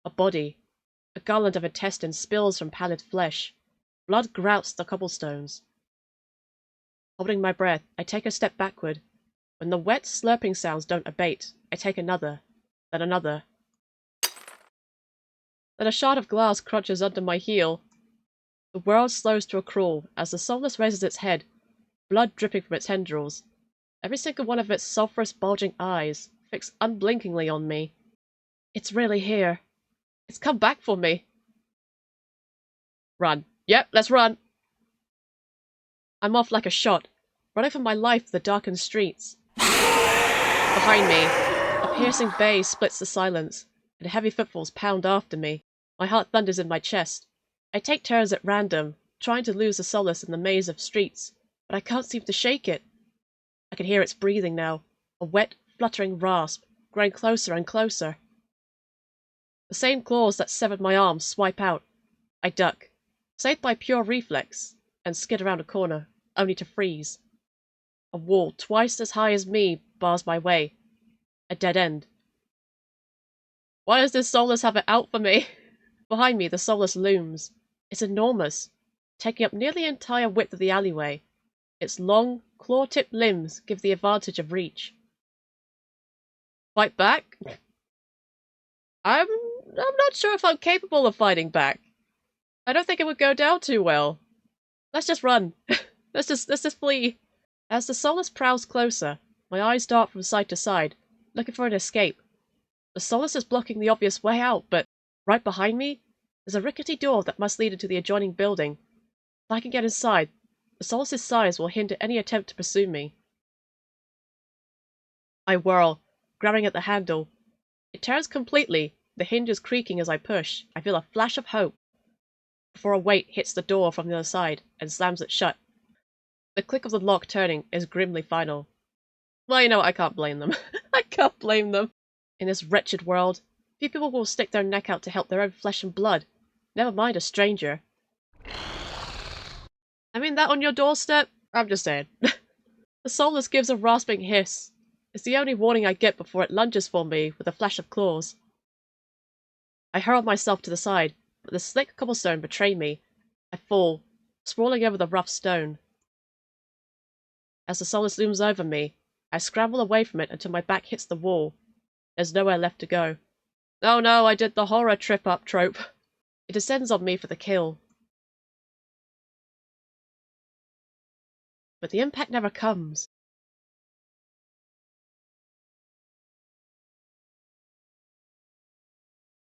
A body. A garland of intestines spills from pallid flesh. Blood grouts the cobblestones. Holding my breath, I take a step backward. When the wet, slurping sounds don't abate, I take another, then another. Then a shard of glass crunches under my heel. The world slows to a crawl as the Solus raises its head, blood dripping from its tendrils. Every single one of its sulphurous, bulging eyes fixed unblinkingly on me. It's really here. It's come back for me. Run. Yep, let's run. I'm off like a shot, running for my life through the darkened streets. Behind me, a piercing bay splits the silence, and heavy footfalls pound after me. My heart thunders in my chest. I take turns at random, trying to lose the Solus in the maze of streets, but I can't seem to shake it. I can hear its breathing now, a wet, fluttering rasp, growing closer and closer. The same claws that severed my arm swipe out. I duck, saved by pure reflex, and skid around a corner, only to freeze. A wall twice as high as me bars my way. A dead end. Why does this Solus have it out for me? Behind me, the Solus looms. It's enormous, taking up nearly the entire width of the alleyway. Its long, claw-tipped limbs give the advantage of reach. Fight back? I'm not sure if I'm capable of fighting back. I don't think it would go down too well. Let's just run. Let's just flee. As the Solus prowls closer, my eyes dart from side to side, looking for an escape. The Solus is blocking the obvious way out, but right behind me, there's a rickety door that must lead into the adjoining building. If I can get inside, the Solus' size will hinder any attempt to pursue me. I whirl, grabbing at the handle. It turns completely, the hinges creaking as I push. I feel a flash of hope, before a weight hits the door from the other side and slams it shut. The click of the lock turning is grimly final. Well, you know what, I can't blame them. I can't blame them. In this wretched world, few people will stick their neck out to help their own flesh and blood, never mind a stranger. I mean that on your doorstep? I'm just saying. The Solus gives a rasping hiss. It's the only warning I get before it lunges for me with a flash of claws. I hurl myself to the side, but the slick cobblestone betray me. I fall, sprawling over the rough stone. As the Solus looms over me, I scramble away from it until my back hits the wall. There's nowhere left to go. Oh no, I did the horror trip-up trope. It descends on me for the kill. But the impact never comes.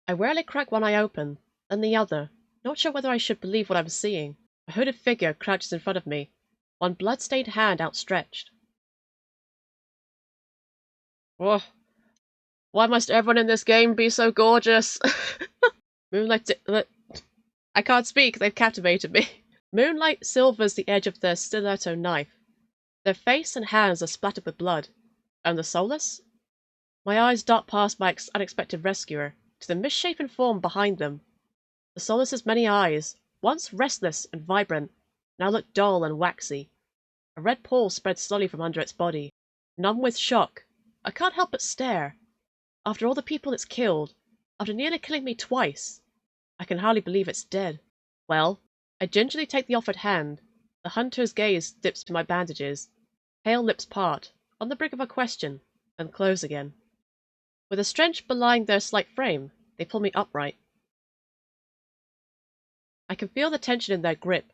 I rarely crack one eye open, then the other, not sure whether I should believe what I'm seeing. A hooded figure crouches in front of me, one blood-stained hand outstretched. Oh, why must everyone in this game be so gorgeous? Moonlight... I can't speak, they've captivated me. Moonlight silvers the edge of their stiletto knife. Their face and hands are splattered with blood. And the soulless? My eyes dart past my unexpected rescuer, to the misshapen form behind them. The soulless's many eyes, once restless and vibrant, now look dull and waxy. A red pall spreads slowly from under its body. Numb with shock, I can't help but stare. After all the people it's killed, after nearly killing me twice, I can hardly believe it's dead. Well, I gingerly take the offered hand. The hunter's gaze dips to my bandages. Pale lips part, on the brink of a question, then close again. With a stench belying their slight frame, they pull me upright. I can feel the tension in their grip.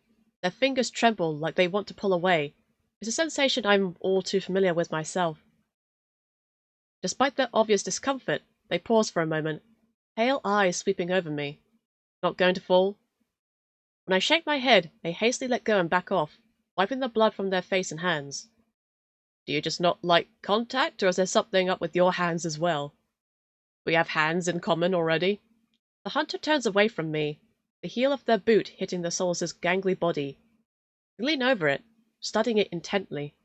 Their fingers tremble like they want to pull away. It's a sensation I'm all too familiar with myself. Despite their obvious discomfort, they pause for a moment, pale eyes sweeping over me. Not going to fall? When I shake my head, they hastily let go and back off, wiping the blood from their face and hands. Do you just not like contact, or is there something up with your hands as well? We have hands in common already. The hunter turns away from me, the heel of their boot hitting the soulless's gangly body. I lean over it, studying it intently.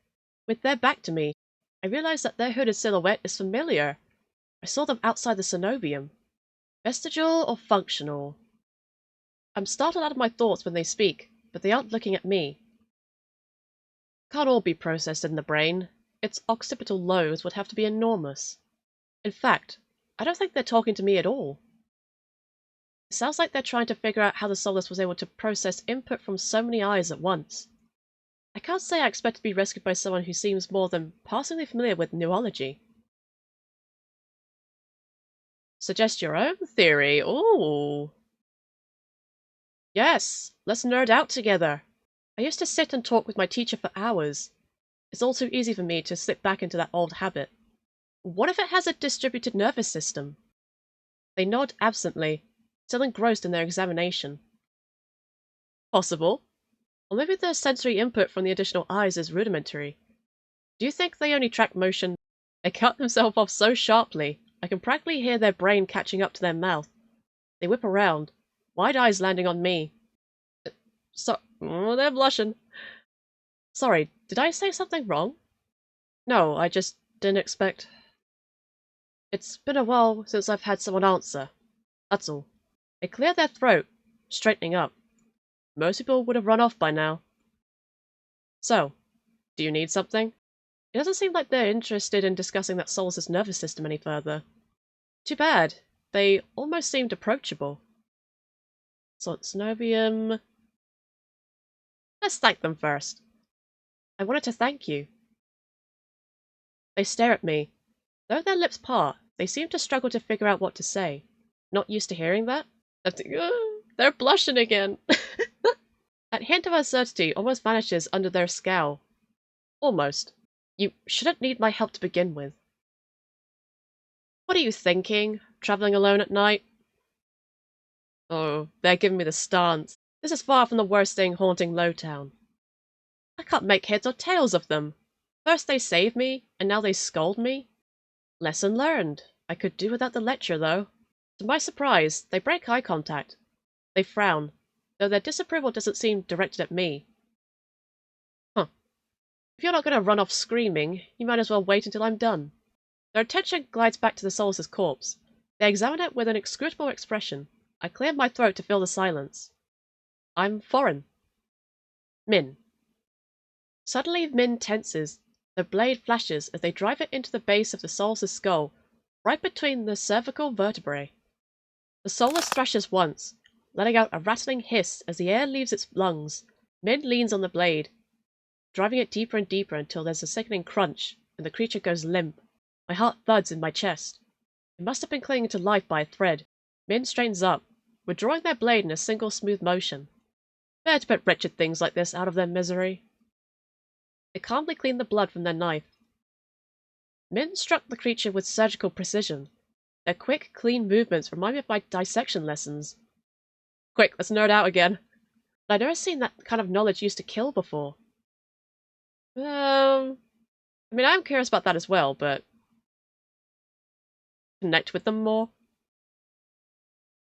With their back to me, I realize that their hooded silhouette is familiar. I saw them outside the Senobium. Vestigial or functional? I'm startled out of my thoughts when they speak, but they aren't looking at me. Can't all be processed in the brain. Its occipital lobes would have to be enormous. In fact, I don't think they're talking to me at all. It sounds like they're trying to figure out how the soulless was able to process input from so many eyes at once. I can't say I expect to be rescued by someone who seems more than passingly familiar with neurology. Suggest your own theory. Ooh. Yes, let's nerd out together. I used to sit and talk with my teacher for hours. It's all too easy for me to slip back into that old habit. What if it has a distributed nervous system? They nod absently, still engrossed in their examination. Possible. Or maybe the sensory input from the additional eyes is rudimentary. Do you think they only track motion? They cut themselves off so sharply, I can practically hear their brain catching up to their mouth. They whip around, wide eyes landing on me. They're blushing. Sorry, did I say something wrong? No, I just didn't expect... It's been a while since I've had someone answer. That's all. They clear their throat, straightening up. Most people would have run off by now. So, do you need something? It doesn't seem like they're interested in discussing that soulless nervous system any further. Too bad. They almost seemed approachable. So, Senobium... Let's thank them first. I wanted to thank you. They stare at me. Though their lips part, they seem to struggle to figure out what to say. Not used to hearing that? They're blushing again. That hint of uncertainty almost vanishes under their scowl. Almost. You shouldn't need my help to begin with. What are you thinking, traveling alone at night? Oh, they're giving me the stance. This is far from the worst thing haunting Lowtown. I can't make heads or tails of them. First they save me, and now they scold me. Lesson learned. I could do without the lecture, though. To my surprise, they break eye contact. They frown, though their disapproval doesn't seem directed at me. Huh. If you're not going to run off screaming, you might as well wait until I'm done. Their attention glides back to the soulless corpse. They examine it with an inscrutable expression. I cleared my throat to fill the silence. I'm foreign. Mhin. Suddenly Mhin tenses. The blade flashes as they drive it into the base of the soulless skull, right between the cervical vertebrae. The soulless thrashes once, letting out a rattling hiss as the air leaves its lungs. Mhin leans on the blade, driving it deeper and deeper until there's a sickening crunch, and the creature goes limp. My heart thuds in my chest. It must have been clinging to life by a thread. Mhin straightens up, withdrawing their blade in a single smooth motion. Better to put wretched things like this out of their misery. They calmly clean the blood from their knife. Mhin struck the creature with surgical precision. Their quick, clean movements remind me of my dissection lessons. Quick, let's nerd out again. But I've never seen that kind of knowledge used to kill before. I mean, I'm curious about that as well, but connect with them more?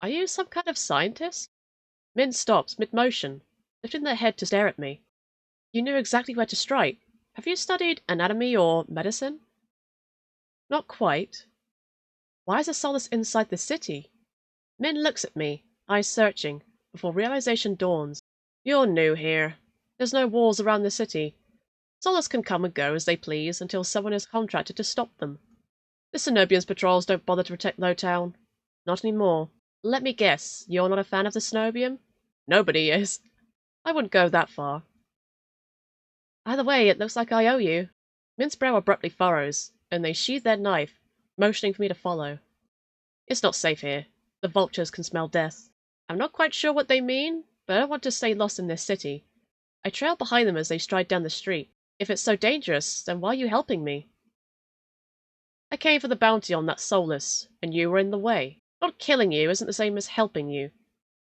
Are you some kind of scientist? Mhin stops, mid-motion, lifting their head to stare at me. You knew exactly where to strike. Have you studied anatomy or medicine? Not quite. Why is a solace inside the city? Mhin looks at me, eyes searching, before realization dawns. You're new here. There's no walls around the city. Solace can come and go as they please until someone is contracted to stop them. The Senobium's patrols don't bother to protect Lowtown. Not anymore. Let me guess, you're not a fan of the Senobium? Nobody is. I wouldn't go that far. Either way, it looks like I owe you. Mhin's brow abruptly furrows, and they sheathe their knife, motioning for me to follow. It's not safe here. The vultures can smell death. I'm not quite sure what they mean, but I don't want to stay lost in this city. I trail behind them as they stride down the street. If it's so dangerous, then why are you helping me? I came for the bounty on that Solus, and you were in the way. Not killing you isn't the same as helping you.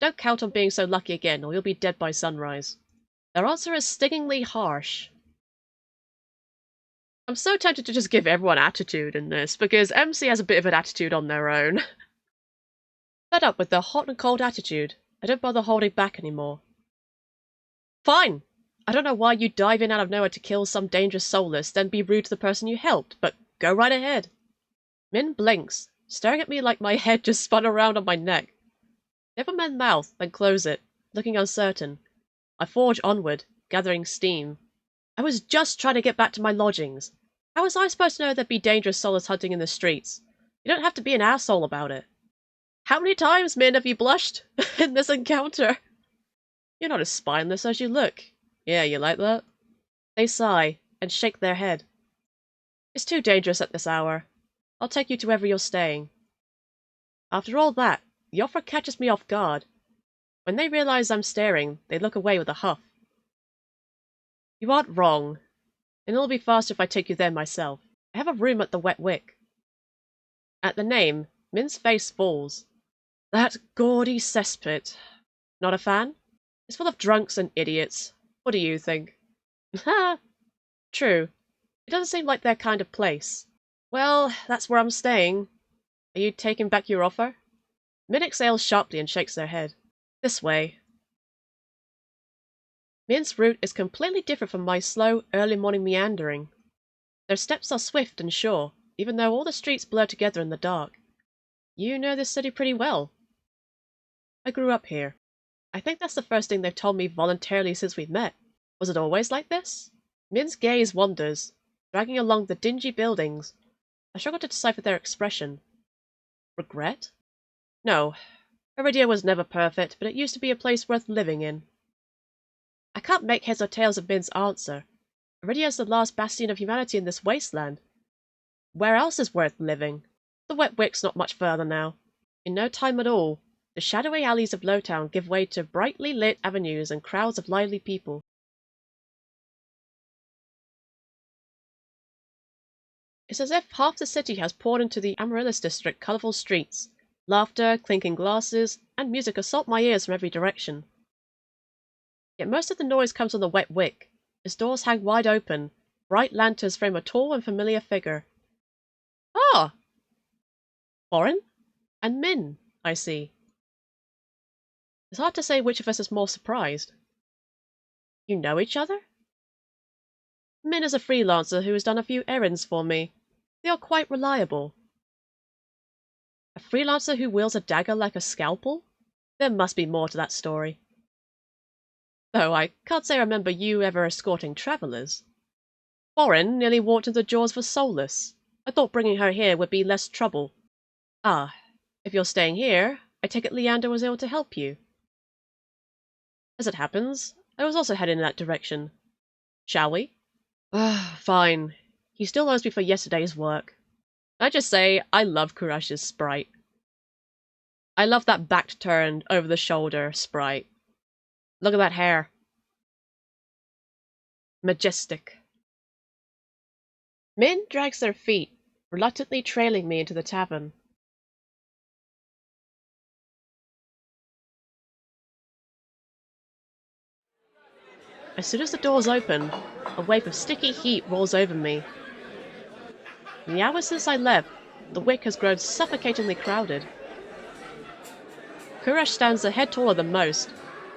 Don't count on being so lucky again, or you'll be dead by sunrise. Their answer is stingingly harsh. I'm so tempted to just give everyone attitude in this, because MC has a bit of an attitude on their own. Fed up with their hot and cold attitude, I don't bother holding back anymore. Fine! I don't know why you dive in out of nowhere to kill some dangerous soulless, then be rude to the person you helped, but go right ahead. Mhin blinks, staring at me like my head just spun around on my neck. Never mind mouth, then close it, looking uncertain. I forge onward, gathering steam. I was just trying to get back to my lodgings. How was I supposed to know there'd be dangerous solace hunting in the streets? You don't have to be an asshole about it. How many times, Mhin, have you blushed in this encounter? You're not as spineless as you look. Yeah, you like that? They sigh, and shake their head. It's too dangerous at this hour. I'll take you to wherever you're staying. After all that, the offer catches me off guard. When they realize I'm staring, they look away with a huff. You aren't wrong, and it'll be faster if I take you there myself. I have a room at the Wet Wick. At the name, Mhin's face falls. That gaudy cesspit. Not a fan? It's full of drunks and idiots. What do you think? Ha! True. It doesn't seem like their kind of place. Well, that's where I'm staying. Are you taking back your offer? Mhin exhales sharply and shakes their head. This way. Mhin's route is completely different from my slow, early morning meandering. Their steps are swift and sure, even though all the streets blur together in the dark. You know this city pretty well. I grew up here. I think that's the first thing they've told me voluntarily since we met. Was it always like this? Mhin's gaze wanders, dragging along the dingy buildings. I struggle to decipher their expression. Regret? No. Eridia was never perfect, but it used to be a place worth living in. I can't make heads or tails of Mhin's answer. Eridia is the last bastion of humanity in this wasteland. Where else is worth living? The Wet Wick's not much further now. In no time at all, the shadowy alleys of Lowtown give way to brightly lit avenues and crowds of lively people. It's as if half the city has poured into the Amaryllis district colourful streets. Laughter, clinking glasses, and music assault my ears from every direction. Yet most of the noise comes from the Wet Wick. Its doors hang wide open, bright lanterns frame a tall and familiar figure. Ah! Foreign? And Mhin, I see. It's hard to say which of us is more surprised. You know each other? Mhin is a freelancer who has done a few errands for me. They are quite reliable. A freelancer who wields a dagger like a scalpel? There must be more to that story. Though I can't say I remember you ever escorting travellers. Foreign nearly walked into the jaws of a soulless. I thought bringing her here would be less trouble. Ah, if you're staying here, I take it Leander was able to help you. As it happens, I was also heading in that direction. Shall we? Fine. He still owes me for yesterday's work. I just say, I love Kurash's sprite. I love that back-turned, over-the-shoulder sprite. Look at that hair. Majestic. Mhin drags their feet, reluctantly trailing me into the tavern. As soon as the doors open, a wave of sticky heat rolls over me. In the hours since I left, the wick has grown suffocatingly crowded. Kuras stands a head taller than most.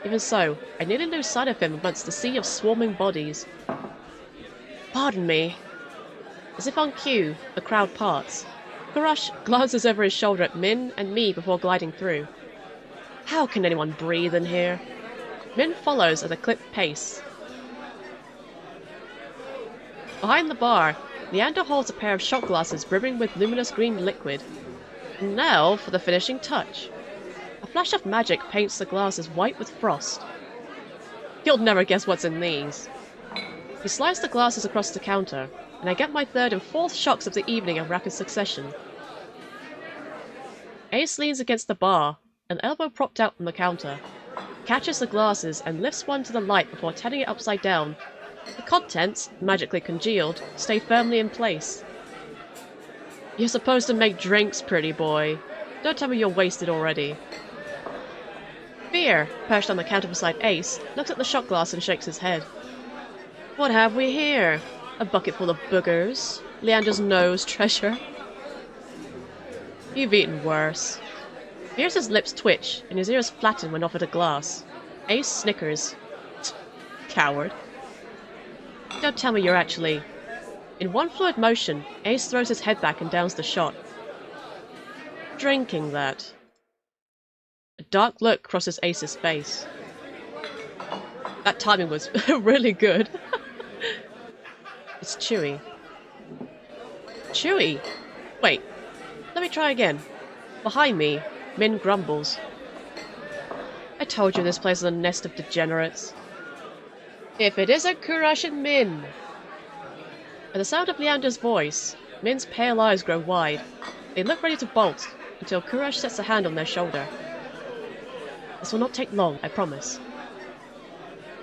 Even so, I nearly lose sight of him amongst the sea of swarming bodies. Pardon me. As if on cue, the crowd parts. Kuras glances over his shoulder at Mhin and me before gliding through. How can anyone breathe in here? Mhin follows at a clipped pace. Behind the bar, Leander holds a pair of shot glasses brimming with luminous green liquid. And now for the finishing touch. A flash of magic paints the glasses white with frost. You'll never guess what's in these. He slides the glasses across the counter, and I get my third and fourth shocks of the evening in rapid succession. Ace leans against the bar, an elbow propped out from the counter, catches the glasses and lifts one to the light before turning it upside down. The contents, magically congealed, stay firmly in place. You're supposed to make drinks, pretty boy. Don't tell me you're wasted already. Vere, perched on the counter beside Ace, looks at the shot glass and shakes his head. What have we here? A bucket full of boogers? Leander's nose treasure? You've eaten worse. Vere's lips twitch, and his ears flatten when offered a glass. Ace snickers. Coward. Don't tell me you're actually... In one fluid motion, Ace throws his head back and downs the shot. Drinking that. A dark look crosses Ace's face. That timing was really good. It's chewy. Chewy? Wait, let me try again. Behind me, Mhin grumbles. I told you this place is a nest of degenerates. If it isn't Kuras and Mhin! At the sound of Leander's voice, Min's pale eyes grow wide. They look ready to bolt, until Kuras sets a hand on their shoulder. This will not take long, I promise.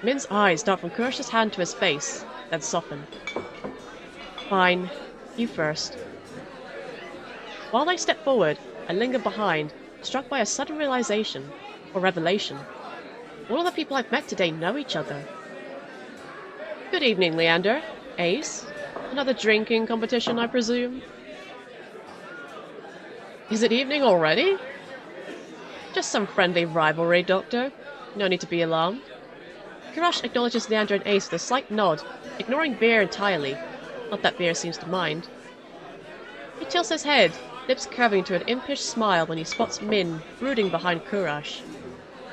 Min's eyes dart from Kurash's hand to his face, then soften. Fine. You first. While they step forward, I linger behind, struck by a sudden realization, or revelation. All of the people I've met today know each other. Good evening, Leander. Ace? Another drinking competition, I presume? Is it evening already? Just some friendly rivalry, Doctor. No need to be alarmed. Kuras acknowledges Leander and Ace with a slight nod, ignoring Vere entirely. Not that Vere seems to mind. He tilts his head, lips curving to an impish smile when he spots Mhin brooding behind Kuras.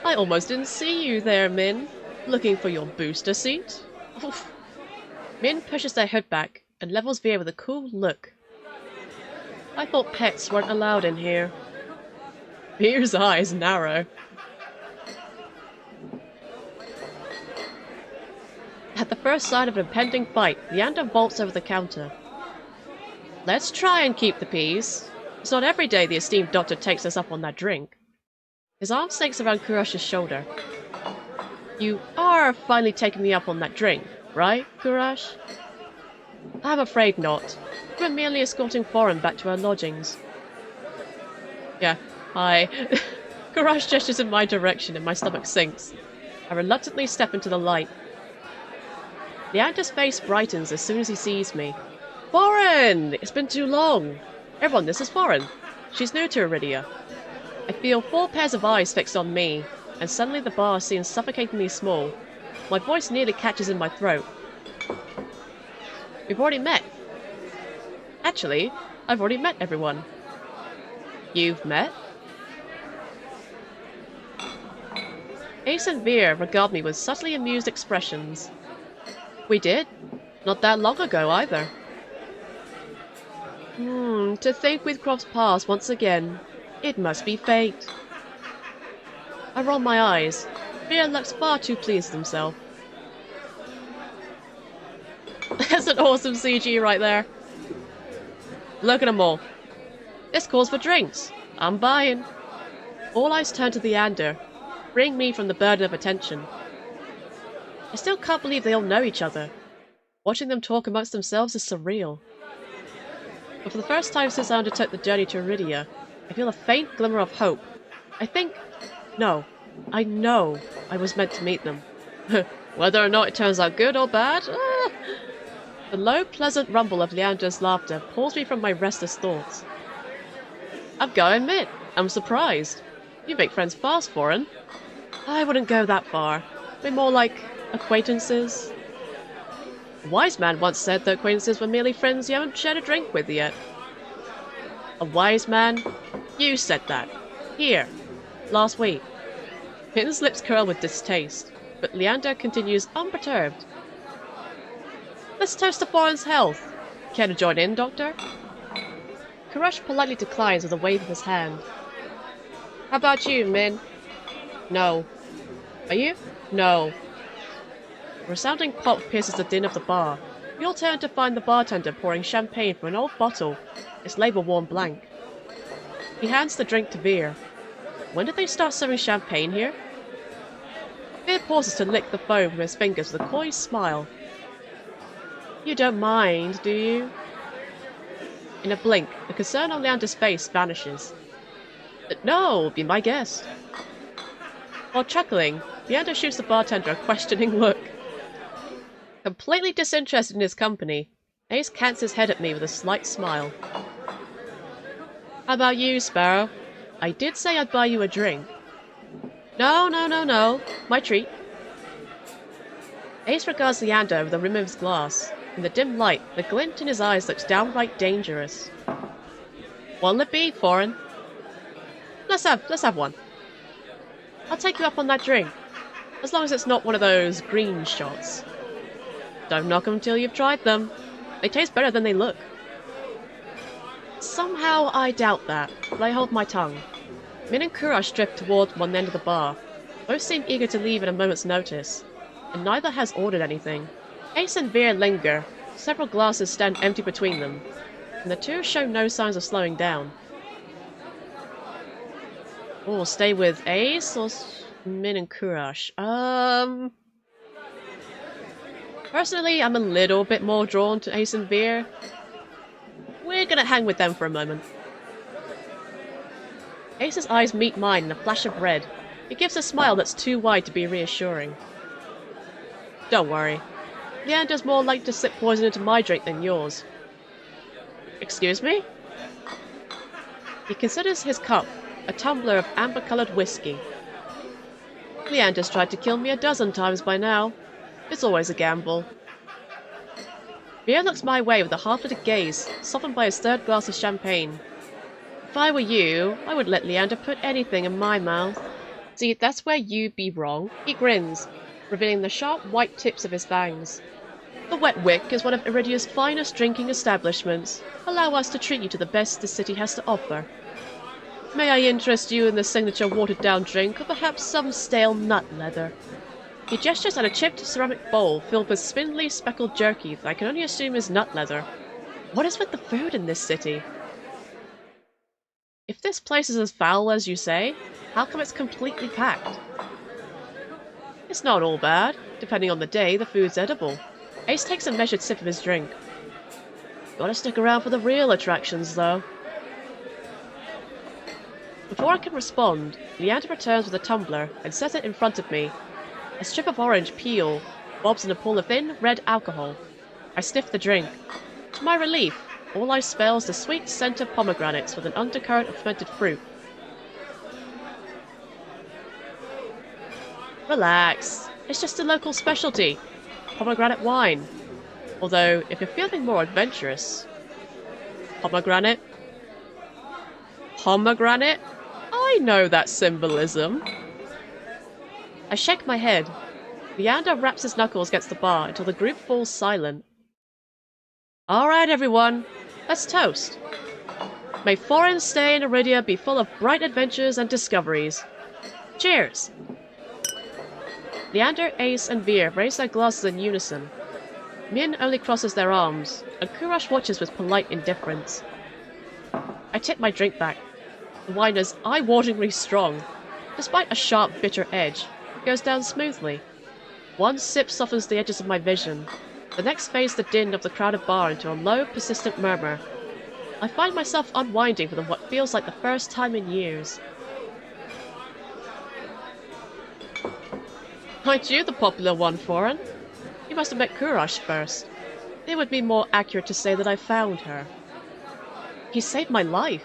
I almost didn't see you there, Mhin. Looking for your booster seat? Oof. Mhin pushes their hood back and levels Vere with a cool look. I thought pets weren't allowed in here. Vere's eyes narrow. At the first sign of an impending fight, Leander vaults over the counter. Let's try and keep the peace. It's not every day the esteemed doctor takes us up on that drink. His arm snakes around Kurash's shoulder. You are finally taking me up on that drink, right, Kuras? I'm afraid not. We're merely escorting Foreign back to our lodgings. Yeah, hi. Kuras gestures in my direction and my stomach sinks. I reluctantly step into the light. Leander's face brightens as soon as he sees me. Foreign! It's been too long. Everyone, this is Foreign. She's new to Eridia. I feel 4 pairs of eyes fixed on me, and suddenly the bar seems suffocatingly small. My voice nearly catches in my throat. We've already met. Actually, I've already met everyone. You've met? Ace and Vere regard me with subtly amused expressions. We did. Not that long ago, either. To think we'd cross paths once again. It must be fate. I roll my eyes. Vere looks far too pleased with himself. That's an awesome CG right there. Look at them all. This calls for drinks. I'm buying. All eyes turn to Leander, freeing me from the burden of attention. I still can't believe they all know each other. Watching them talk amongst themselves is surreal. But for the first time since I undertook the journey to Eridia, I feel a faint glimmer of hope. I know I was meant to meet them. Whether or not it turns out good or bad? The low, pleasant rumble of Leander's laughter pulls me from my restless thoughts. I've got to admit, I'm surprised. You make friends fast, Foreign. I wouldn't go that far. We're more like acquaintances. A wise man once said that acquaintances were merely friends you haven't shared a drink with yet. A wise man? You said that. Here. Last week. Mhin's lips curl with distaste, but Leander continues unperturbed. Let's toast to Foreign's health. Care to join in, Doctor? Kuras politely declines with a wave of his hand. How about you, Mhin? No. Are you? No. A resounding pop pierces the din of the bar. We all turn to find the bartender pouring champagne from an old bottle, its label worn blank. He hands the drink to Vere. When did they start serving champagne here? Vere pauses to lick the foam from his fingers with a coy smile. You don't mind, do you? In a blink, the concern on Leander's face vanishes. No, be my guest. While chuckling, Leander shoots the bartender a questioning look. Completely disinterested in his company, Ace cants his head at me with a slight smile. How about you, Sparrow? I did say I'd buy you a drink. No. My treat. Ace regards Leander over the rim of his glass. In the dim light, the glint in his eyes looks downright dangerous. What'll it be, Foreign? Let's have one. I'll take you up on that drink, as long as it's not one of those green shots. Don't knock them till you've tried them. They taste better than they look. Somehow I doubt that, but I hold my tongue. Mhin and Kuras drift toward one end of the bar. Both seem eager to leave at a moment's notice, and neither has ordered anything. Ace and Vere linger. Several glasses stand empty between them, and the two show no signs of slowing down. Oh, stay with Ace or Mhin and Kuras? Personally, I'm a little bit more drawn to Ace and Vere. We're gonna hang with them for a moment. Ace's eyes meet mine in a flash of red. He gives a smile that's too wide to be reassuring. Don't worry. Leander's more likely to slip poison into my drink than yours. Excuse me? He considers his cup a tumbler of amber-coloured whiskey. Leander's tried to kill me a dozen times by now. It's always a gamble. Vere looks my way with a half-lit gaze, softened by his third glass of champagne. If I were you, I would let Leander put anything in my mouth. See, that's where you'd be wrong. He grins, revealing the sharp white tips of his fangs. The Wet Wick is one of Eridia's finest drinking establishments. Allow us to treat you to the best the city has to offer. May I interest you in the signature watered-down drink, or perhaps some stale nut leather? He gestures at a chipped ceramic bowl filled with spindly, speckled jerky that I can only assume is nut leather. What is with the food in this city? If this place is as foul as you say, how come it's completely packed? It's not all bad. Depending on the day, the food's edible. Ace takes a measured sip of his drink. Gotta stick around for the real attractions, though. Before I can respond, Leander returns with a tumbler and sets it in front of me. A strip of orange peel bobs in a pool of thin, red alcohol. I sniff the drink. To my relief, all I smell is the sweet scent of pomegranates with an undercurrent of fermented fruit. Relax. It's just a local specialty. Pomegranate wine. Although, if you're feeling more adventurous... Pomegranate? Pomegranate? I know that symbolism. I shake my head. Leander raps his knuckles against the bar until the group falls silent. Alright, everyone. Let's toast. May Foreign stay in Eridia be full of bright adventures and discoveries. Cheers! Leander, Ace, and Vere raise their glasses in unison. Mhin only crosses their arms, and Kuras watches with polite indifference. I tip my drink back. The wine is eye-wateringly strong. Despite a sharp, bitter edge, it goes down smoothly. One sip softens the edges of my vision. The next fades the din of the crowded bar into a low, persistent murmur. I find myself unwinding for what feels like the first time in years. Aren't you the popular one, Foreign? You must have met Kuras first. It would be more accurate to say that I found her. He saved my life.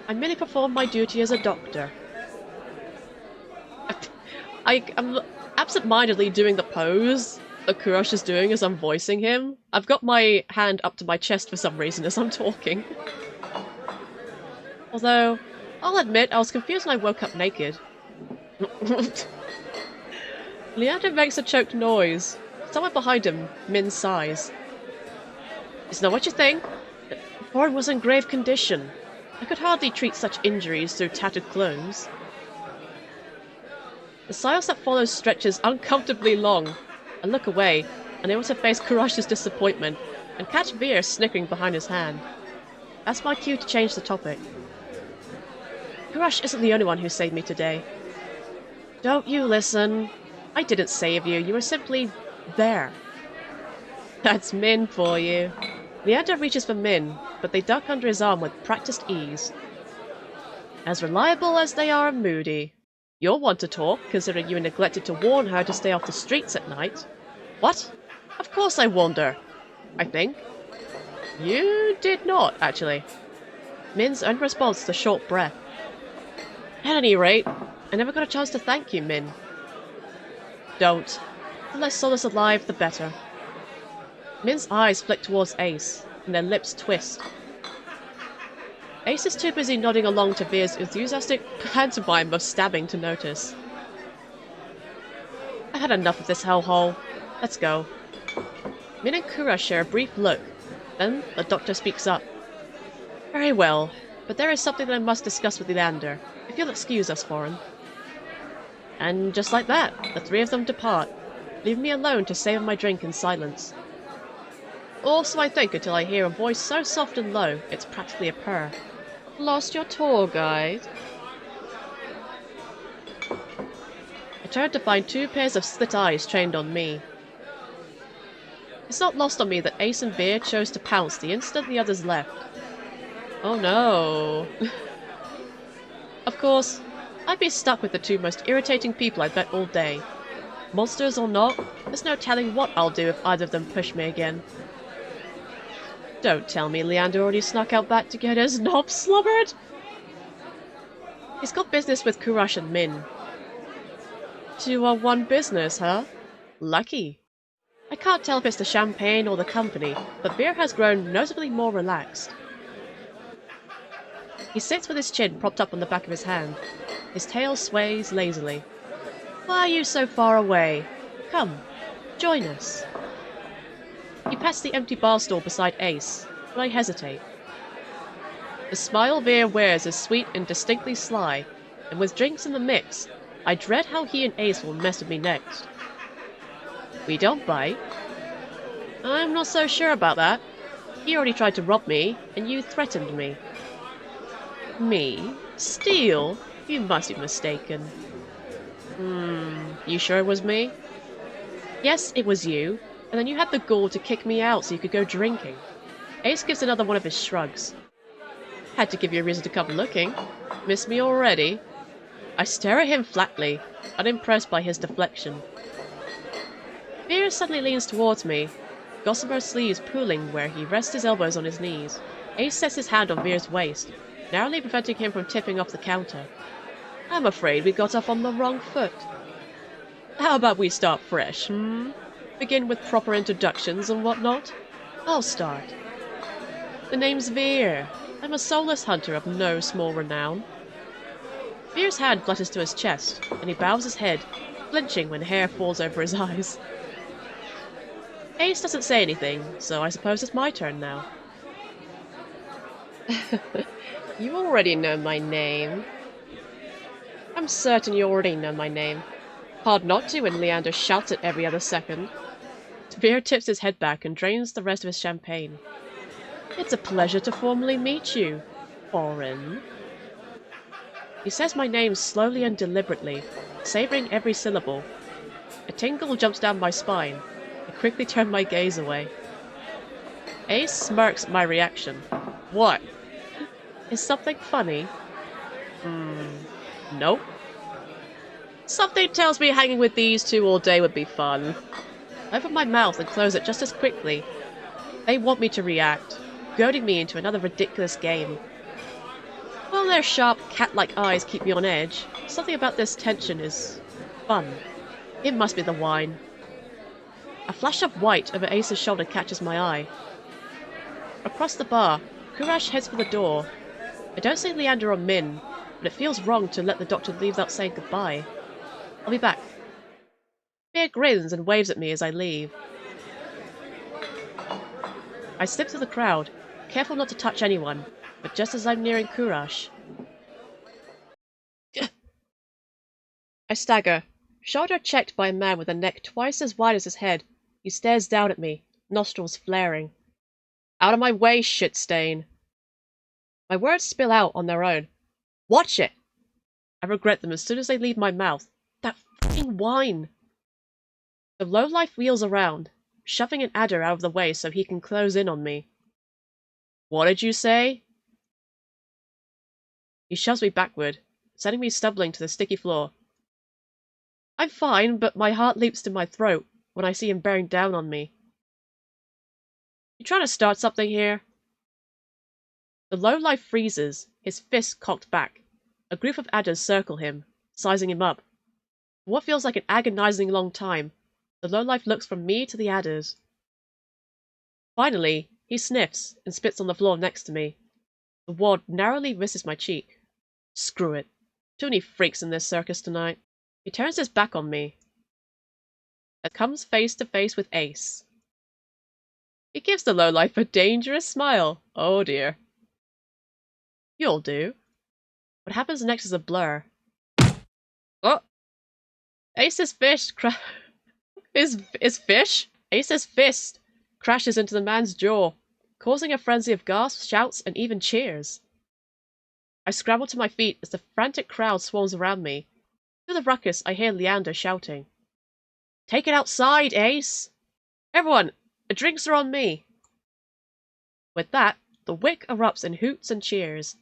I merely performed my duty as a doctor. I'm absent-mindedly doing the pose that Kuras is doing as I'm voicing him. I've got my hand up to my chest for some reason as I'm talking. Although, I'll admit I was confused when I woke up naked. Leander makes a choked noise. Someone behind him, Mhin sighs. It's not what you think. Foreign was in grave condition. I could hardly treat such injuries through tattered clothes. The silence that follows stretches uncomfortably long. I look away, unable to face Kurash's disappointment, and catch Vere snickering behind his hand. That's my cue to change the topic. Kuras isn't the only one who saved me today. Don't you listen. I didn't save you, you were simply there. That's Mhin for you. Leander reaches for Mhin, but they duck under his arm with practiced ease. As reliable as they are moody. You'll want to talk, considering you neglected to warn her to stay off the streets at night. What? Of course I warned her. I think. You did not, actually. Min's own response is a short breath. At any rate, I never got a chance to thank you, Mhin. Don't. The less soulless alive, the better. Min's eyes flick towards Ace, and their lips twist. Ace is too busy nodding along to Vere's enthusiastic pantomime of stabbing to notice. I had enough of this hellhole. Let's go. Mhin and Kuras share a brief look. Then the doctor speaks up. Very well, but there is something that I must discuss with Leander, if you'll excuse us, Foreign. And just like that, the three of them depart, leaving me alone to savor my drink in silence. Also, I think until I hear a voice so soft and low, it's practically a purr. Lost your tour guide? I turn to find two pairs of slit eyes trained on me. It's not lost on me that Ace and Vere chose to pounce the instant the others left. Oh no. Of course, I'd be stuck with the two most irritating people I've met all day. Monsters or not, there's no telling what I'll do if either of them push me again. Don't tell me Leander already snuck out back to get his knob slobbered! He's got business with Kuras and Mhin. One business, huh? Lucky. I can't tell if it's the champagne or the company, but Vere has grown notably more relaxed. He sits with his chin propped up on the back of his hand. His tail sways lazily. Why are you so far away? Come, join us. He pats the empty bar stool beside Ace, but I hesitate. The smile Vere wears is sweet and distinctly sly, and with drinks in the mix, I dread how he and Ace will mess with me next. We don't bite. I'm not so sure about that. He already tried to rob me, and you threatened me. Me? Steal? You must be mistaken. You sure it was me? Yes, it was you, and then you had the gall to kick me out so you could go drinking. Ace gives another one of his shrugs. Had to give you a reason to come looking. Miss me already? I stare at him flatly, unimpressed by his deflection. Vere suddenly leans towards me, gossamer sleeves pooling where he rests his elbows on his knees. Ace sets his hand on Vere's waist, narrowly preventing him from tipping off the counter. I'm afraid we got off on the wrong foot. How about we start fresh, Begin with proper introductions and whatnot? I'll start. The name's Vere. I'm a soulless hunter of no small renown. Vere's hand flutters to his chest, and he bows his head, flinching when hair falls over his eyes. Ace doesn't say anything, so I suppose it's my turn now. You already know my name. I'm certain you already know my name. Hard not to when Leander shouts it every other second. Vere tips his head back and drains the rest of his champagne. It's a pleasure to formally meet you. foreign. He says my name slowly and deliberately, savoring every syllable. A tingle jumps down my spine. I quickly turn my gaze away. Ace smirks at my reaction. What? Is something funny? Nope. Something tells me hanging with these two all day would be fun. I open my mouth and close it just as quickly. They want me to react, goading me into another ridiculous game. While their sharp, cat-like eyes keep me on edge, something about this tension is fun. It must be the wine. A flash of white over Ace's shoulder catches my eye. Across the bar, Kuras heads for the door. I don't see Leander or Mhin, but it feels wrong to let the doctor leave without saying goodbye. I'll be back. Vere grins and waves at me as I leave. I slip through the crowd, careful not to touch anyone, but just as I'm nearing Kuras, I stagger, shoulder checked by a man with a neck twice as wide as his head. He stares down at me, nostrils flaring. Out of my way, shit stain! My words spill out on their own. Watch it! I regret them as soon as they leave my mouth. That f***ing wine! The lowlife wheels around, shoving an adder out of the way so he can close in on me. What did you say? He shoves me backward, sending me stumbling to the sticky floor. I'm fine, but my heart leaps to my throat when I see him bearing down on me. You trying to start something here? The lowlife freezes, his fist cocked back. A group of adders circle him, sizing him up. For what feels like an agonizing long time, the lowlife looks from me to the adders. Finally, he sniffs and spits on the floor next to me. The ward narrowly misses my cheek. Screw it. Too many freaks in this circus tonight. He turns his back on me and comes face to face with Ace. He gives the lowlife a dangerous smile. Oh dear. You'll do. What happens next is a blur. Oh! Ace's fist His fish? Ace's fist crashes into the man's jaw, causing a frenzy of gasps, shouts, and even cheers. I scramble to my feet as the frantic crowd swarms around me. Through the ruckus, I hear Leander shouting. Take it outside, Ace! Everyone, the drinks are on me! With that, the wick erupts in hoots and cheers.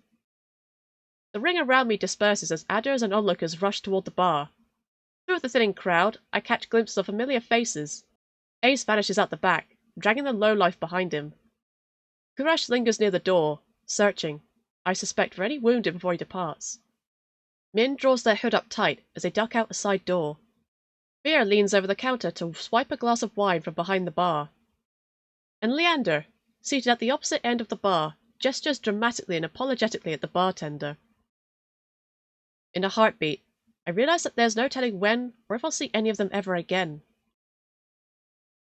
The ring around me disperses as adders and onlookers rush toward the bar. Through the thinning crowd, I catch glimpses of familiar faces. Ace vanishes out the back, dragging the lowlife behind him. Kuras lingers near the door, searching, I suspect for any wounded before he departs. Mhin draws their hood up tight as they duck out a side door. Vere leans over the counter to swipe a glass of wine from behind the bar. And Leander, seated at the opposite end of the bar, gestures dramatically and apologetically at the bartender. In a heartbeat, I realize that there's no telling when or if I'll see any of them ever again.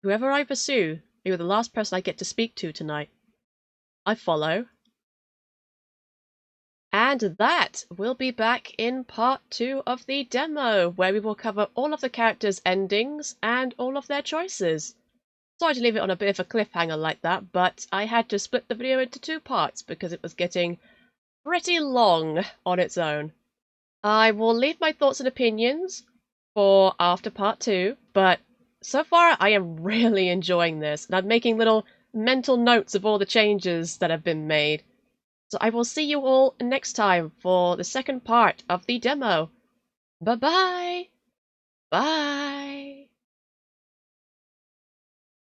Whoever I pursue may be the last person I get to speak to tonight. I follow. And that will be back in part 2 of the demo, where we will cover all of the characters' endings and all of their choices. Sorry to leave it on a bit of a cliffhanger like that, but I had to split the video into 2 parts because it was getting pretty long on its own. I will leave my thoughts and opinions for after part 2, but so far I am really enjoying this, and I'm making little mental notes of all the changes that have been made. So I will see you all next time for the second part of the demo. Bye-bye! Bye!